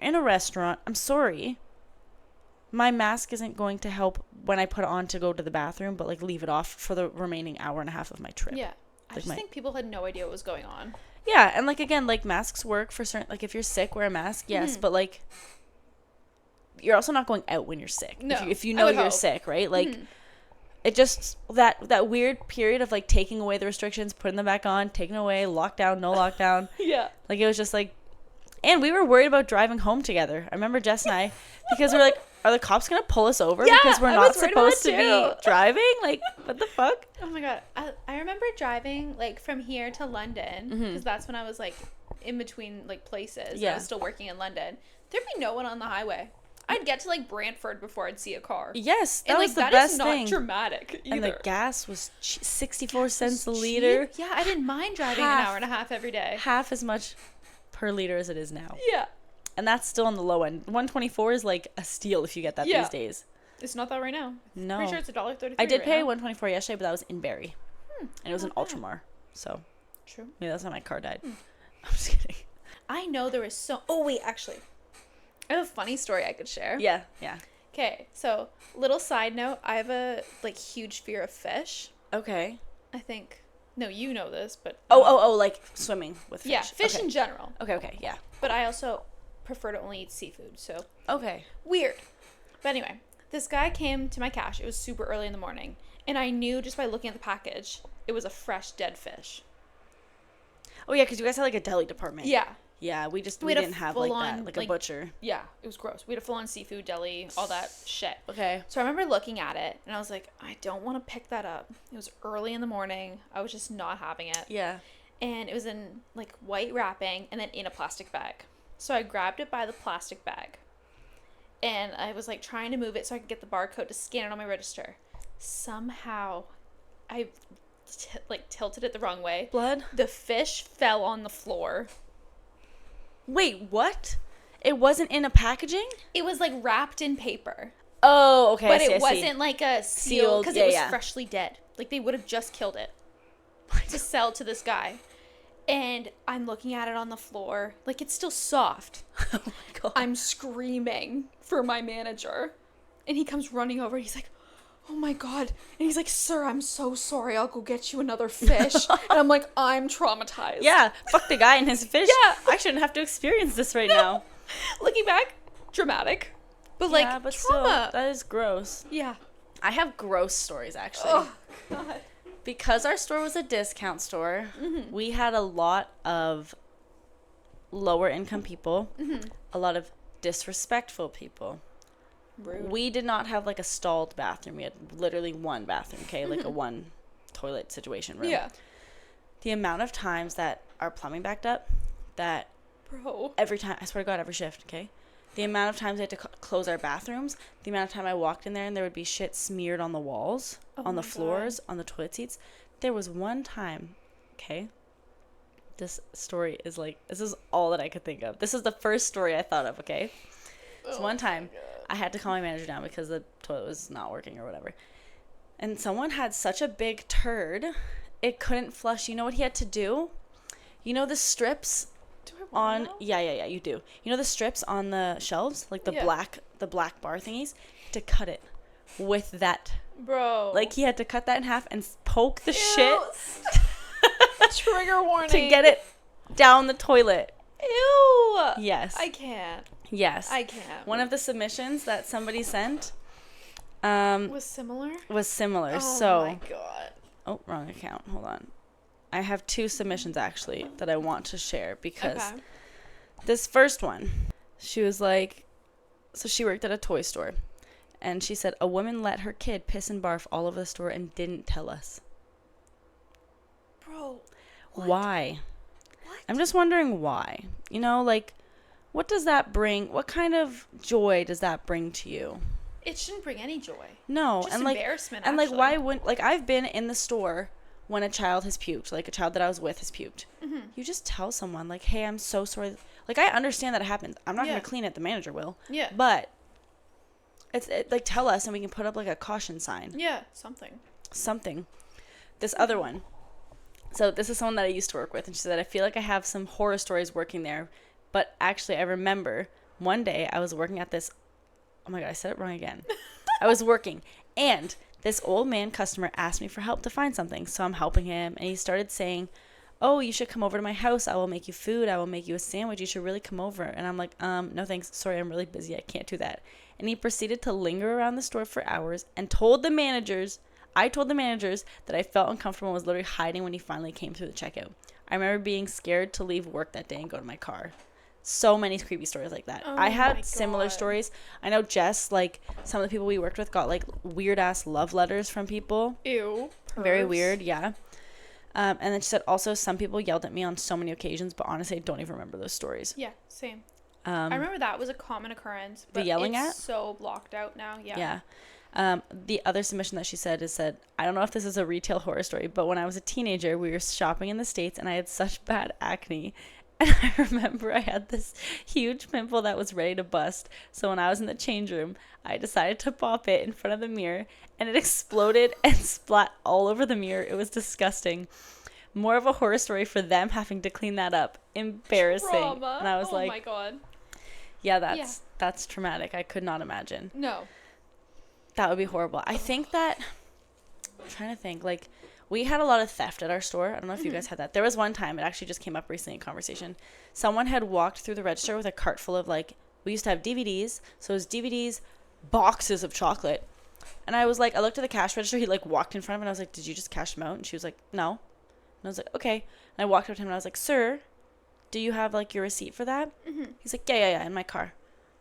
in a restaurant, I'm sorry, my mask isn't going to help when I put it on to go to the bathroom, but like leave it off for the remaining hour and a half of my trip. Yeah. I just think people had no idea what was going on. Yeah. And like, again, like masks work for certain, like if you're sick, wear a mask. Yes. But like, you're also not going out when you're sick. No. If you know you're sick, right? Like it just, that weird period of like taking away the restrictions, putting them back on, taking away, lockdown, no lockdown. Yeah. Like it was just like, and we were worried about driving home together. I remember Jess and I, because we're like, are the cops going to pull us over because we're not supposed to be driving? Like, what the fuck? Oh my God. I remember driving like from here to London because that's when I was like in between like places. Yeah. I was still working in London. There'd be no one on the highway. I'd get to like Brantford before I'd see a car. Yes, that was the best thing. And like that is not dramatic either. And the gas was 64 cents a liter. Yeah, I didn't mind driving an hour and a half every day. Half as much per liter as it is now. Yeah. And that's still on the low end. 124 is like a steal if you get that these days. It's not that right now. No. Pretty sure it's $1.33. I did pay 124 yesterday, but that was in Barrie. And it was an Ultramar. So. True. Maybe that's how my car died. I'm just kidding. I know there was Oh, wait, actually. I have a funny story I could share. Yeah. Okay, so little side note. I have a like huge fear of fish. Okay. I think No, you know this, but like swimming with fish. yeah, fish Okay. in general. Okay, yeah. But I also prefer to only eat seafood, so Okay. weird. But anyway, this guy came to my cache. It was super early in the morning, and I knew just by looking at the package it was a fresh dead fish. Oh yeah, because you guys had like a deli department. Yeah. Yeah, we had didn't a have like full-on, that, like a butcher. Yeah, it was gross. We had a full-on seafood deli, all that shit. Okay. So I remember looking at it, and I was like, I don't want to pick that up. It was early in the morning. I was just not having it. Yeah. And it was in, like, white wrapping and then in a plastic bag. So I grabbed it by the plastic bag. And I was, like, trying to move it so I could get the barcode to scan it on my register. Somehow, I, tilted it the wrong way. Blood? The fish fell on the floor. Wait, what? It wasn't in a package? It was, like, wrapped in paper. Oh, okay. But I see. it wasn't, like, a sealed, because it was freshly dead. Like, they would have just killed it to sell to this guy. And I'm looking at it on the floor. Like, it's still soft. Oh my god. I'm screaming for my manager. And he comes running over. And he's like, oh my god. And he's like, sir, I'm so sorry. I'll go get you another fish. And I'm like, I'm traumatized. Yeah, fuck the guy and his fish. Yeah. I shouldn't have to experience this right now. Looking back, dramatic. But, like, yeah, but trauma. still, that is gross. Yeah. I have gross stories, actually. Oh, God. Because our store was a discount store, we had a lot of lower income people, a lot of disrespectful people. Rude. We did not have like a stalled bathroom. We had literally one bathroom, okay? Like a one toilet situation room. Yeah. The amount of times that our plumbing backed up, that Bro. every time, I swear to God, every shift, okay? The amount of times we had to close our bathrooms, the amount of time I walked in there and there would be shit smeared on the walls, on the floors, on the toilet seats. There was one time, okay? This story is like, this is all that I could think of. This is the first story I thought of, okay? So one time, I had to call my manager down because the toilet was not working or whatever. And someone had such a big turd, it couldn't flush. You know what he had to do? You know the strips Do I want on to know? yeah, you do. You know the strips on the shelves, like the Yeah. black bar thingies, to cut it with that. Bro. Like he had to cut that in half and poke the Ew. shit Trigger warning. to get it down the toilet. Ew. Yes. I can't. Yes. I can't. One of the submissions that somebody sent Was similar? was similar. Oh So my god. oh, wrong account. Hold on. I have two submissions actually that I want to share because Okay. this first one, she was like, so she worked at a toy store, and she said a woman let her kid piss and barf all over the store and didn't tell us. Bro. Why? What? I'm just wondering why. You know, like, what does that bring? What kind of joy does that bring to you? It shouldn't bring any joy. No, Just and like, embarrassment, and like, actually. why wouldn't, like, I've been in the store when a child has puked, like a child that I was with has puked. Mm-hmm. You just tell someone, like, hey, I'm so sorry. Like, I understand that it happens. I'm not Yeah. going to clean it. The manager will. Yeah. But like, tell us and we can put up, like, a caution sign. Yeah, something. Something. This other one. So this is someone that I used to work with, and she said, I feel like I have some horror stories working there. But actually, I remember one day I was working at this. Oh my God, I said it wrong again. I was working, and this old man customer asked me for help to find something. So I'm helping him, and he started saying, oh, you should come over to my house. I will make you food. I will make you a sandwich. You should really come over. And I'm like, no thanks. Sorry, I'm really busy. I can't do that. And he proceeded to linger around the store for hours and told the managers that I felt uncomfortable and was literally hiding when he finally came through the checkout. I remember being scared to leave work that day and go to my car. So many creepy stories like that. Oh I my had similar God. stories. I know Jess, like, some of the people we worked with got, like, weird-ass love letters from people. Ew. Very Pervs. weird, yeah. And then she said also some people yelled at me on so many occasions, but honestly, I don't even remember those stories. Yeah, same. I remember that was a common occurrence. But yelling it's at? so blocked out now. Yeah. Yeah. The other submission that she said I don't know if this is a retail horror story, but when I was a teenager, we were shopping in the States and I had such bad acne. And I remember I had this huge pimple that was ready to bust. So when I was in the change room, I decided to pop it in front of the mirror and it exploded and splat all over the mirror. It was disgusting. More of a horror story for them having to clean that up. Embarrassing. Trauma. And I was oh my god. yeah, that's traumatic. I could not imagine. No. That would be horrible. I think that, I'm trying to think, like, we had a lot of theft at our store. I don't know if you guys had that. There was one time, it actually just came up recently in conversation. Someone had walked through the register with a cart full of, like, we used to have DVDs. So it was DVDs, boxes of chocolate. And I was like, I looked at the cash register. He, like, walked in front of me, and I was like, did you just cash them out? And she was like, no. And I was like, okay. And I walked up to him, and I was like, sir, do you have, like, your receipt for that? He's like, yeah, in my car.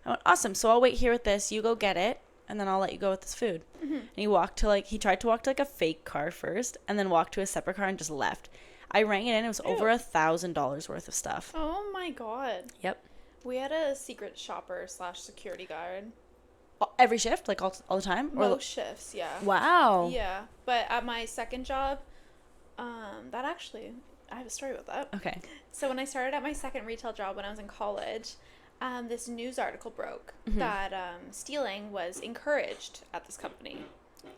I went, awesome. So I'll wait here with this. You go get it, and then I'll let you go with this food. And he walked to, like, he tried to walk to, like, a fake car first, and then walked to a separate car and just left. I rang it in. It was over $1,000 worth of stuff. Oh my god. Yep. We had a secret shopper / security guard. Every shift, like all the time? Most shifts, yeah. Wow. Yeah, but at my second job, that actually, I have a story about that. Okay. So when I started at my second retail job when I was in college, this news article broke that stealing was encouraged at this company.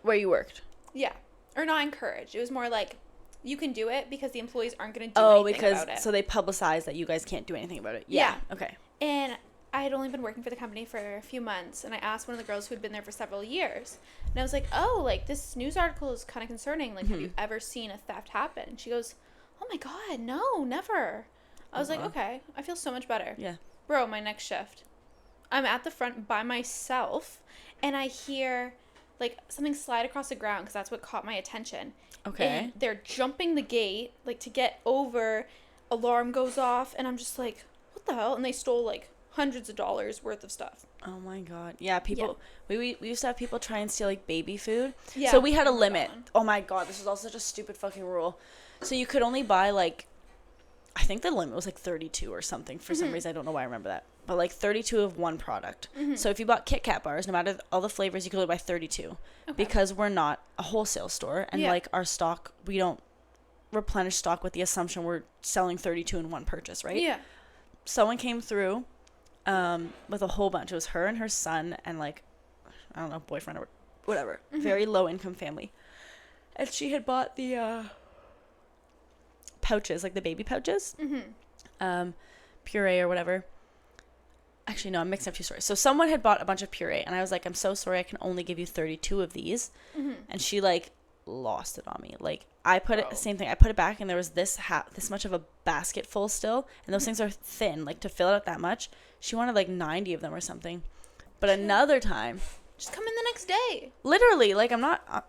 Where you worked? Yeah. Or not encouraged. It was more like, you can do it because the employees aren't going to do anything about it. So they publicize that you guys can't do anything about it. Yeah. Okay. And I had only been working for the company for a few months, and I asked one of the girls who had been there for several years, and I was like, oh, like, this news article is kind of concerning. Like, have you ever seen a theft happen? And she goes, oh my god, no, never. I was like, okay, I feel so much better. Yeah. Bro, my next shift, I'm at the front by myself, and I hear, like, something slide across the ground, because that's what caught my attention. Okay. And they're jumping the gate, like, to get over. Alarm goes off, and I'm just like, what the hell? And they stole, like, hundreds of dollars worth of stuff. Oh my god. Yeah, people we used to have people try and steal, like, baby food. Yeah. So we had a limit. Oh my god, this was also such a stupid fucking rule. So you could only buy, like, I think the limit was like 32 or something. For some reason, I don't know why I remember that. But like 32 of one product. So if you bought Kit Kat bars, no matter all the flavors, you could only buy 32. Okay. Because we're not a wholesale store, and like our stock, we don't replenish stock with the assumption we're selling 32 in one purchase, right? Yeah. Someone came through with a whole bunch. It was her and her son and, like, I don't know, boyfriend or whatever. Very low income family. And she had bought the pouches, like the baby pouches, puree or whatever. Actually, no, I'm mixing up two stories. So someone had bought a bunch of puree, and I was like, I'm so sorry, I can only give you 32 of these. And she, like, lost it on me. Like, I put it, same thing, I put it back, and there was this much of a basket full still, and those things are thin, like, to fill it out that much. She wanted, like, 90 of them or something. But another time, just come in the next day. Literally, like, I'm not...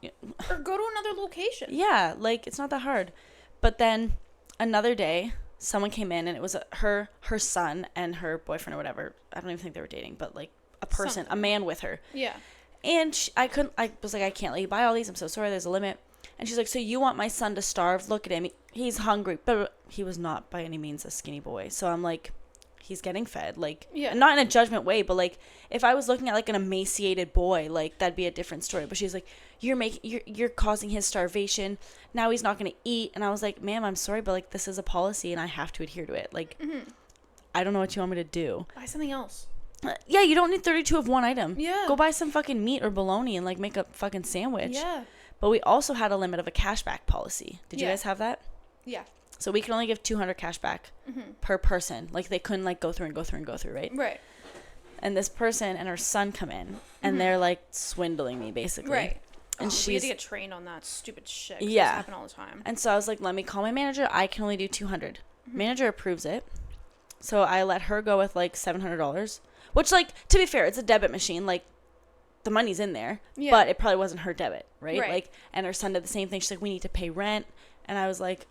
or go to another location. Yeah, like, it's not that hard. But then another day, someone came in, and it was her son and her boyfriend or whatever. I don't even think they were dating, but, like, a person, a man with her. Yeah. And I was like, I can't let you buy all these. I'm so sorry. There's a limit. And she's like, so you want my son to starve? Look at him. He's hungry. But he was not by any means a skinny boy. So I'm like, he's getting fed. Like, not in a judgment way, but, like, if I was looking at, like, an emaciated boy, like, that'd be a different story. But she's like, you're causing his starvation. Now he's not going to eat. And I was like, ma'am, I'm sorry, but, like, this is a policy and I have to adhere to it. Like, I don't know what you want me to do. Buy something else. Yeah, you don't need 32 of one item. Yeah. Go buy some fucking meat or bologna and, like, make a fucking sandwich. Yeah. But we also had a limit of a cashback policy. Did you guys have that? Yeah. So we could only give 200 cashback per person. Like, they couldn't, like, go through, right? Right. And this person and her son come in, and they're, like, swindling me, basically. Right. And we had to get trained on that stupid shit. Yeah. This happen all the time. And so I was like, let me call my manager. I can only do 200. Manager approves it. So I let her go with, like, $700. Which, like, to be fair, it's a debit machine. Like, the money's in there. Yeah. But it probably wasn't her debit, right? Like, and her son did the same thing. She's like, we need to pay rent. And I was like,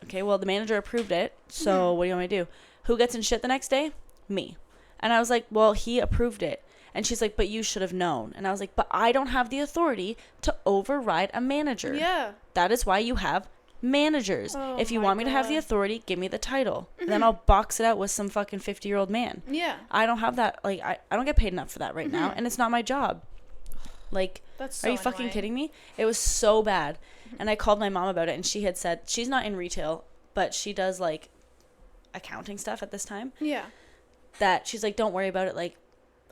okay, well, the manager approved it. So what do you want me to do? Who gets in shit the next day? Me. And I was like, well, he approved it. And she's like, but you should have known. And I was like, but I don't have the authority to override a manager. Yeah. That is why you have managers. Oh, if you want me to have the authority, give me the title. Then I'll box it out with some fucking 50-year-old man. Yeah. I don't have that. Like, I don't get paid enough for that right now, and it's not my job. Like, that's so are you fucking kidding me? It was so bad. And I called my mom about it, and she had said, she's not in retail, but she does, like, accounting stuff at this time. Yeah. That she's like, don't worry about it. Like,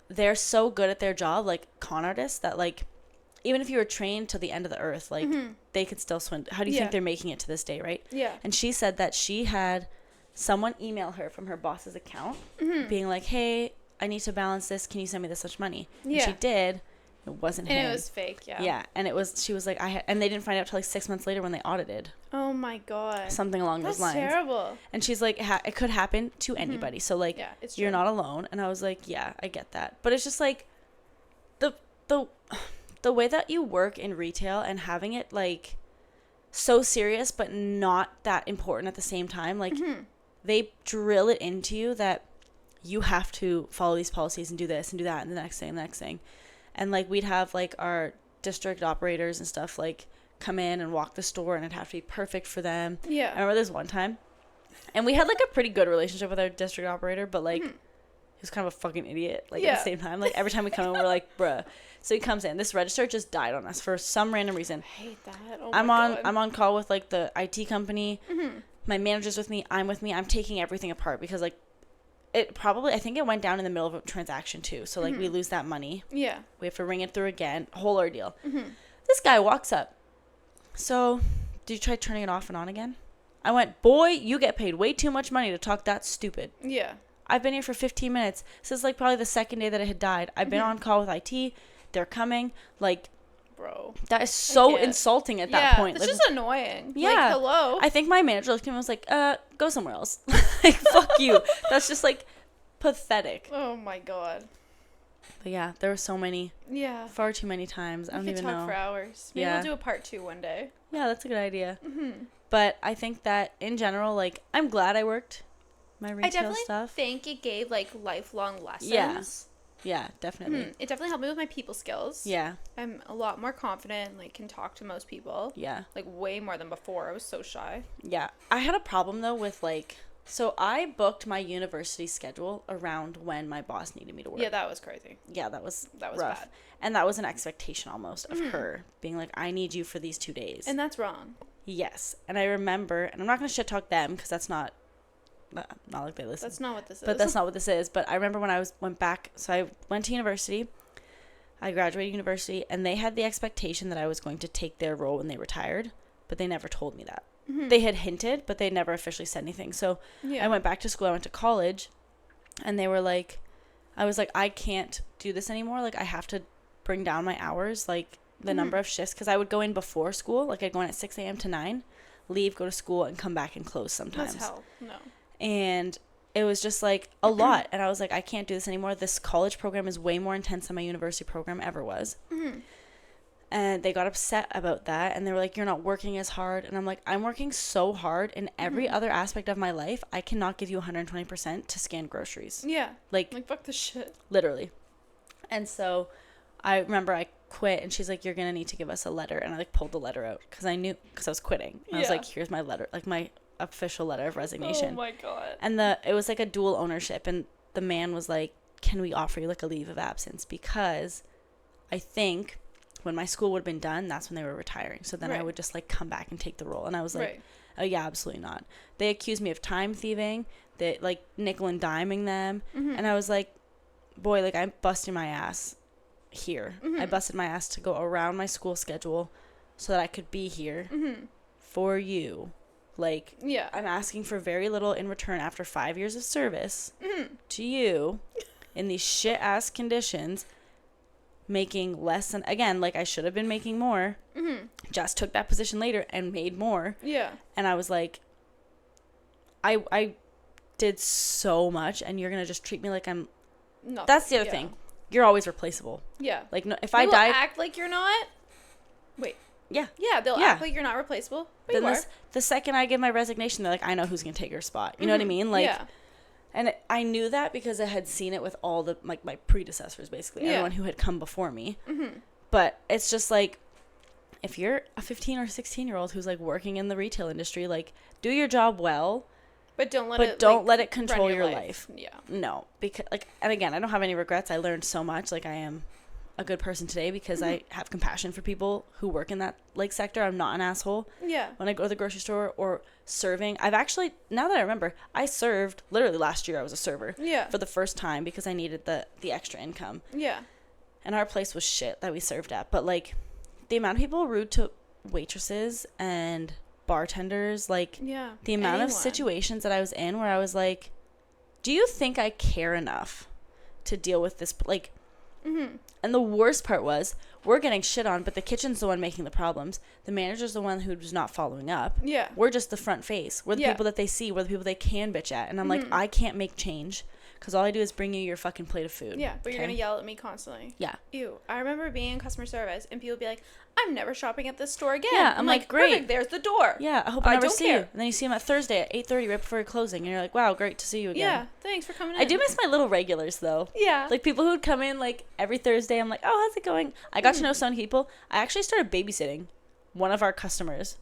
they're so good at their job, like, con artists, that, like, even if you were trained till the end of the earth, like, they could still swindle. How do you think they're making it to this day, right? Yeah. And she said that she had someone email her from her boss's account being like, hey, I need to balance this. Can you send me this much money? Yeah. And she did. It wasn't And him. it was fake, yeah. Yeah, and she was like, and they didn't find out till like 6 months later when they audited. Oh my God. Something along those lines. That's terrible. And she's like, it could happen to anybody. So like, Yeah, it's you're true. not alone. And I was like, yeah, I get that. But it's just like, the way that you work in retail and having it like so serious but not that important at the same time, like they drill it into you that you have to follow these policies and do this and do that and the next thing. And like we'd have like our district operators and stuff like come in and walk the store, and it'd have to be perfect for them. Yeah. I remember this one time, and we had like a pretty good relationship with our district operator, but like he was kind of a fucking idiot like at the same time. Like every time we come in, we're like, bruh. So he comes in, this register just died on us for some random reason. I hate that. Oh I'm my on God. I'm on call with like the IT company. My manager's with me, I'm taking everything apart because like I think it went down in the middle of a transaction too, so like we lose that money. Yeah. We have to ring it through again, whole ordeal. This guy walks up. So, did you try turning it off and on again? I went, boy, you get paid way too much money to talk that stupid. Yeah. I've been here for 15 minutes. This is like probably the second day that it had died. I've been on call with IT. They're coming. Like, bro, that is so insulting at that point. It's like, just annoying. yeah. Like, hello. I think my manager looked at me and was like, go somewhere else. Like, fuck you. That's just like pathetic. Oh my God. But yeah, there were so many. Yeah. Far too many times. I don't We could even talk know. for hours. Maybe we'll do a part 2 one day. Yeah, that's a good idea. But I think that in general, like, I'm glad I worked my retail I definitely stuff. think it gave like lifelong lessons. Yeah, definitely. It definitely helped me with my people skills. Yeah. I'm a lot more confident, like can talk to most people. Yeah. Like way more than before. I was so shy. Yeah. I had a problem though with like, so I booked my university schedule around when my boss needed me to work. Yeah, that was crazy. Yeah, that was rough. Bad. And that was an expectation almost of her being like, I need you for these 2 days. And that's wrong. Yes. And I remember, and I'm not going to shit talk them because that's not like they listen. That's not what this is. But that's not what this is. But I remember when I went back, so I went to university. I graduated university, and they had the expectation that I was going to take their role when they retired, but they never told me that. They had hinted, but they never officially said anything. So I went back to school. I went to college, and they were like, I was like, I can't do this anymore. Like, I have to bring down my hours, like the number of shifts, because I would go in before school. Like, I'd go in at 6 a.m. to 9, leave, go to school, and come back and close sometimes. That's hell. No. And it was just like a lot. And I was like, I can't do this anymore. This college program is way more intense than my university program ever was. And they got upset about that. And they were like, you're not working as hard. And I'm like, I'm working so hard in every other aspect of my life. I cannot give you 120% to scan groceries. Yeah. Like fuck this shit. Literally. And so I remember I quit, and she's like, you're going to need to give us a letter. And I like pulled the letter out because I was quitting. And I was like, here's my letter, like my official letter of resignation. Oh my God. And it was like a dual ownership, and the man was like, can we offer you like a leave of absence, because I think when my school would have been done, that's when they were retiring, so then I would just like come back and take the role. And I was like, oh yeah, absolutely not. They accused me of time thieving, they like nickel and diming them. And I was like, boy, like I'm busting my ass here. I busted my ass to go around my school schedule so that I could be here for you. Like, I'm asking for very little in return after 5 years of service to you in these shit ass conditions, making less than, again, like I should have been making more. Just took that position later and made more. And I was like, I did so much, and you're gonna just treat me like I'm nothing. That's the other thing. You're always replaceable. Like, no, if they I died, act like you're not. Wait. Yeah, they'll act like you're not replaceable. But then you are. The second I give my resignation, they're like, I know who's gonna take your spot. You know what I mean? Like, and I knew that because I had seen it with all the like my predecessors, basically everyone who had come before me. But it's just like, if you're a 15 or 16-year-old who's like working in the retail industry, like do your job well, but don't let it control your life. No, because like, and again, I don't have any regrets. I learned so much. Like, I am a good person today because I have compassion for people who work in that like sector. I'm not an asshole. When I go to the grocery store or serving, I've actually, now that I remember, I served literally last year. I was a server for the first time because I needed the extra income. And our place was shit that we served at, but like the amount of people rude to waitresses and bartenders, like the amount of situations that I was in where I was like, do you think I care enough to deal with this? Like, Mm-hmm. And the worst part was, we're getting shit on, but the kitchen's the one making the problems. The manager's the one who's not following up. Yeah. We're just the front face. We're the people that they see. We're the people they can bitch at. And I'm like, I can't make change because all I do is bring you your fucking plate of food. Yeah, but you're going to yell at me constantly. Yeah. Ew. I remember being in customer service and people would be like, I'm never shopping at this store again. Yeah, I'm like, great. Perfect, there's the door. Yeah, I hope I never don't see care. you. And then you see them at Thursday at 8:30 right before you're closing. And you're like, wow, great to see you again. Yeah, thanks for coming in. I do miss my little regulars, though. Yeah. Like, people who would come in, like, every Thursday. I'm like, oh, how's it going? I got to know some people. I actually started babysitting one of our customers.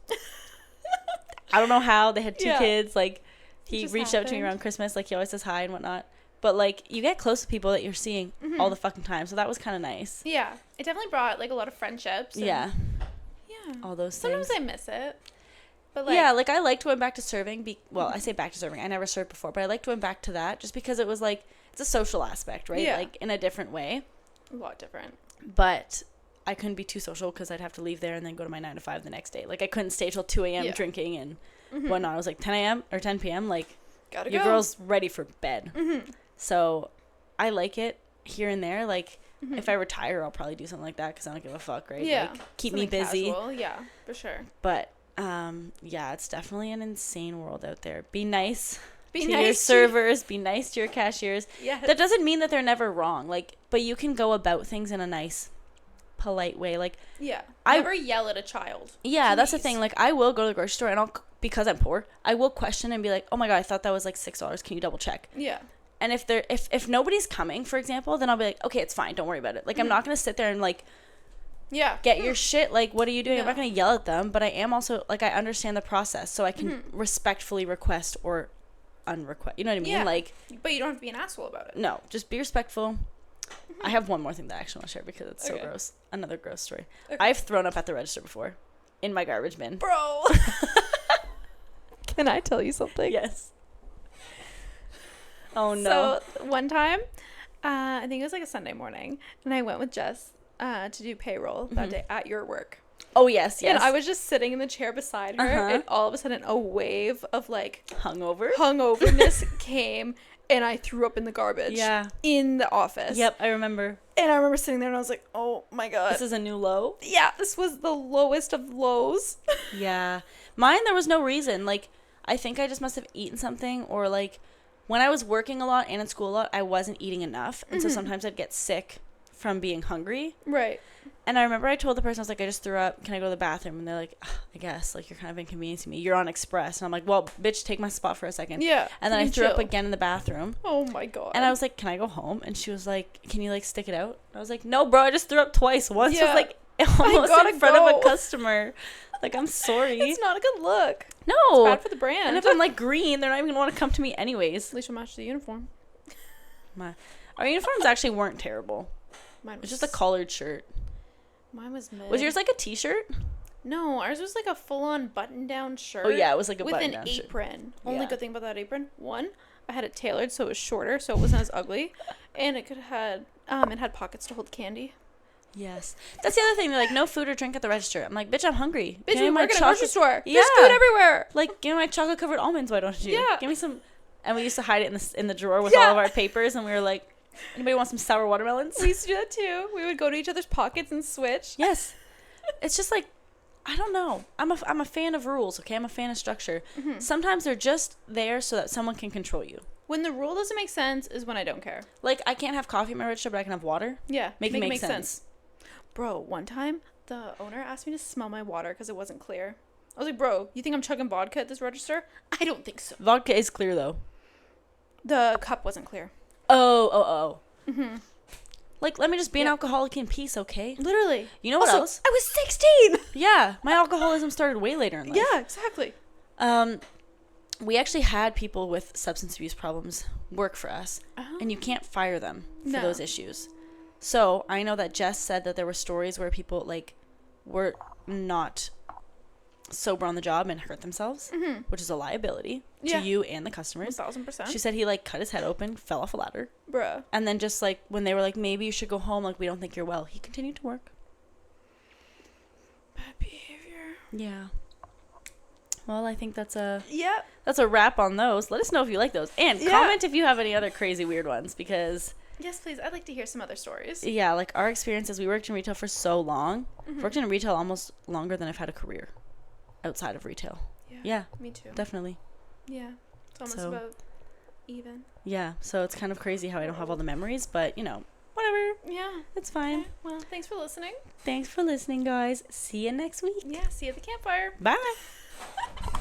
I don't know how. They had 2 kids. Like, he reached out to me around Christmas. Like, he always says hi and whatnot. But, like, you get close to people that you're seeing all the fucking time. So that was kind of nice. Yeah. It definitely brought, like, a lot of friendships. Yeah. Yeah. All those Sometimes things. I miss it. But, like, yeah, like, I liked going back to serving. Well, I say back to serving. I never served before. But I liked going back to that just because it was, like, it's a social aspect, right? Yeah. Like, in a different way. a lot different. But I couldn't be too social because I'd have to leave there and then go to my 9 to 5 the next day. Like, I couldn't stay till 2 a.m. drinking and whatnot. I was like, 10 a.m. or 10 p.m. Like, Gotta your go. girl's ready for bed. So I like it here and there. Like, if I retire, I'll probably do something like that because I don't give a fuck, right? Yeah. Like, keep me Something busy. Casual. Yeah, for sure. But, yeah, it's definitely an insane world out there. Be nice Be to nice your to- servers. Be nice to your cashiers. Yeah. That doesn't mean that they're never wrong. Like, but you can go about things in a nice, polite way. Like, Yeah. I- Never yell at a child. yeah, that's the Please. thing. Like, I will go to the grocery store and because I'm poor, I will question and be like, oh my God, I thought that was like $6. Can you double check? Yeah. And if nobody's coming, for example, then I'll be like, okay, it's fine. Don't worry about it. Like, I'm not going to sit there and like, Yeah. get your shit. Like, what are you doing? I'm No. not going to yell at them, but I am also, like, I understand the process. So I can respectfully request or unrequest. You know what I mean? Yeah. Like, But you don't have to be an asshole about it. no, just be respectful. I have one more thing that I actually want to share because it's so Okay. gross. Another gross story. Okay. I've thrown up at the register before in my garbage bin. Bro. Can I tell you something? Yes. Oh, no. So one time, I think it was like a Sunday morning, and I went with Jess to do payroll that day at your work. Oh, yes, yes. And I was just sitting in the chair beside her, and all of a sudden a wave of like hungover. hungoverness came, and I threw up in the garbage. Yeah. In the office. Yep, I remember. And I remember sitting there, and I was like, "Oh my God, This is a new low. yeah, this was the lowest of lows." Yeah. Mine, there was no reason. Like, I think I just must have eaten something, or like when I was working a lot and in school a lot, I wasn't eating enough. And so sometimes I'd get sick from being hungry. Right. And I remember I told the person, I was like, I just threw up. Can I go to the bathroom? And they're like, I guess. Like, you're kind of inconveniencing me. You're on Express. And I'm like, well, bitch, take my spot for a second. Yeah. And then I threw up chill. again in the bathroom. Oh my God. And I was like, can I go home? And she was like, can you, like, stick it out? I was like, no, bro, I just threw up twice. Once was, Yeah. like, almost gotta in front of a go. customer. Like, I'm sorry. It's not a good look. No. It's bad for the brand. And if I'm, like, green, they're not even going to want to come to me anyways. at least you'll match the uniform. Our uniforms actually weren't terrible. Mine It was was just a collared shirt. Mine was mid. Was yours, like, a T-shirt? No, ours was like a full-on button-down shirt. Oh, yeah, it was, like, a with an button-down shirt. apron. Only Yeah. good thing about that apron, one, I had it tailored so it was shorter, so it wasn't as ugly, and it had pockets to hold candy. Yes. That's the other thing. They're like, no food or drink at the register. I'm like, bitch, I'm hungry. Bitch, Give we me my work in a grocery store. Yeah. There's food everywhere. Like, give me my chocolate-covered almonds, why don't you? Yeah. Give me some... And we used to hide it in the drawer with Yeah. all of our papers, and we were like, anybody want some sour watermelons? We used to do that too. We would go to each other's pockets and switch. Yes. It's just like, I don't know. I'm a fan of rules, okay? I'm a fan of structure. Sometimes they're just there so that someone can control you. When the rule doesn't make sense is when I don't care. Like, I can't have coffee at my register, but I can have water. Yeah. Make it make sense. Bro, one time, the owner asked me to smell my water because it wasn't clear. I was like, bro, you think I'm chugging vodka at this register? I don't think so. Vodka is clear, though. The cup wasn't clear. Oh. Like, let me just be an alcoholic in peace, okay? Literally. You know what Also, else? I was 16! Yeah, my alcoholism started way later in life. Yeah, exactly. We actually had people with substance abuse problems work for us, Oh. and you can't fire them for No. those issues. So I know that Jess said that there were stories where people like were not sober on the job and hurt themselves, which is a liability Yeah. to you and the customers. 1000%. She said he like cut his head open, fell off a ladder, Bruh. and then just like when they were like, maybe you should go home, like we don't think you're well, he continued to work. Bad behavior. Yeah. Well, I think that's a Yep. wrap on those. Let us know if you like those, and Yeah. comment if you have any other crazy weird ones, because Yes, please. I'd like to hear some other stories. Yeah, like our experiences, we worked in retail for so long. Mhm. Worked in retail almost longer than I've had a career outside of retail. Yeah, Me too. definitely. Yeah. It's almost So- about even. Yeah, so it's kind of crazy how I don't have all the memories, but you know, whatever. Yeah. It's fine. Okay. Well, thanks for listening. Thanks for listening, guys. See you next week. Yeah. See you at the campfire. Bye.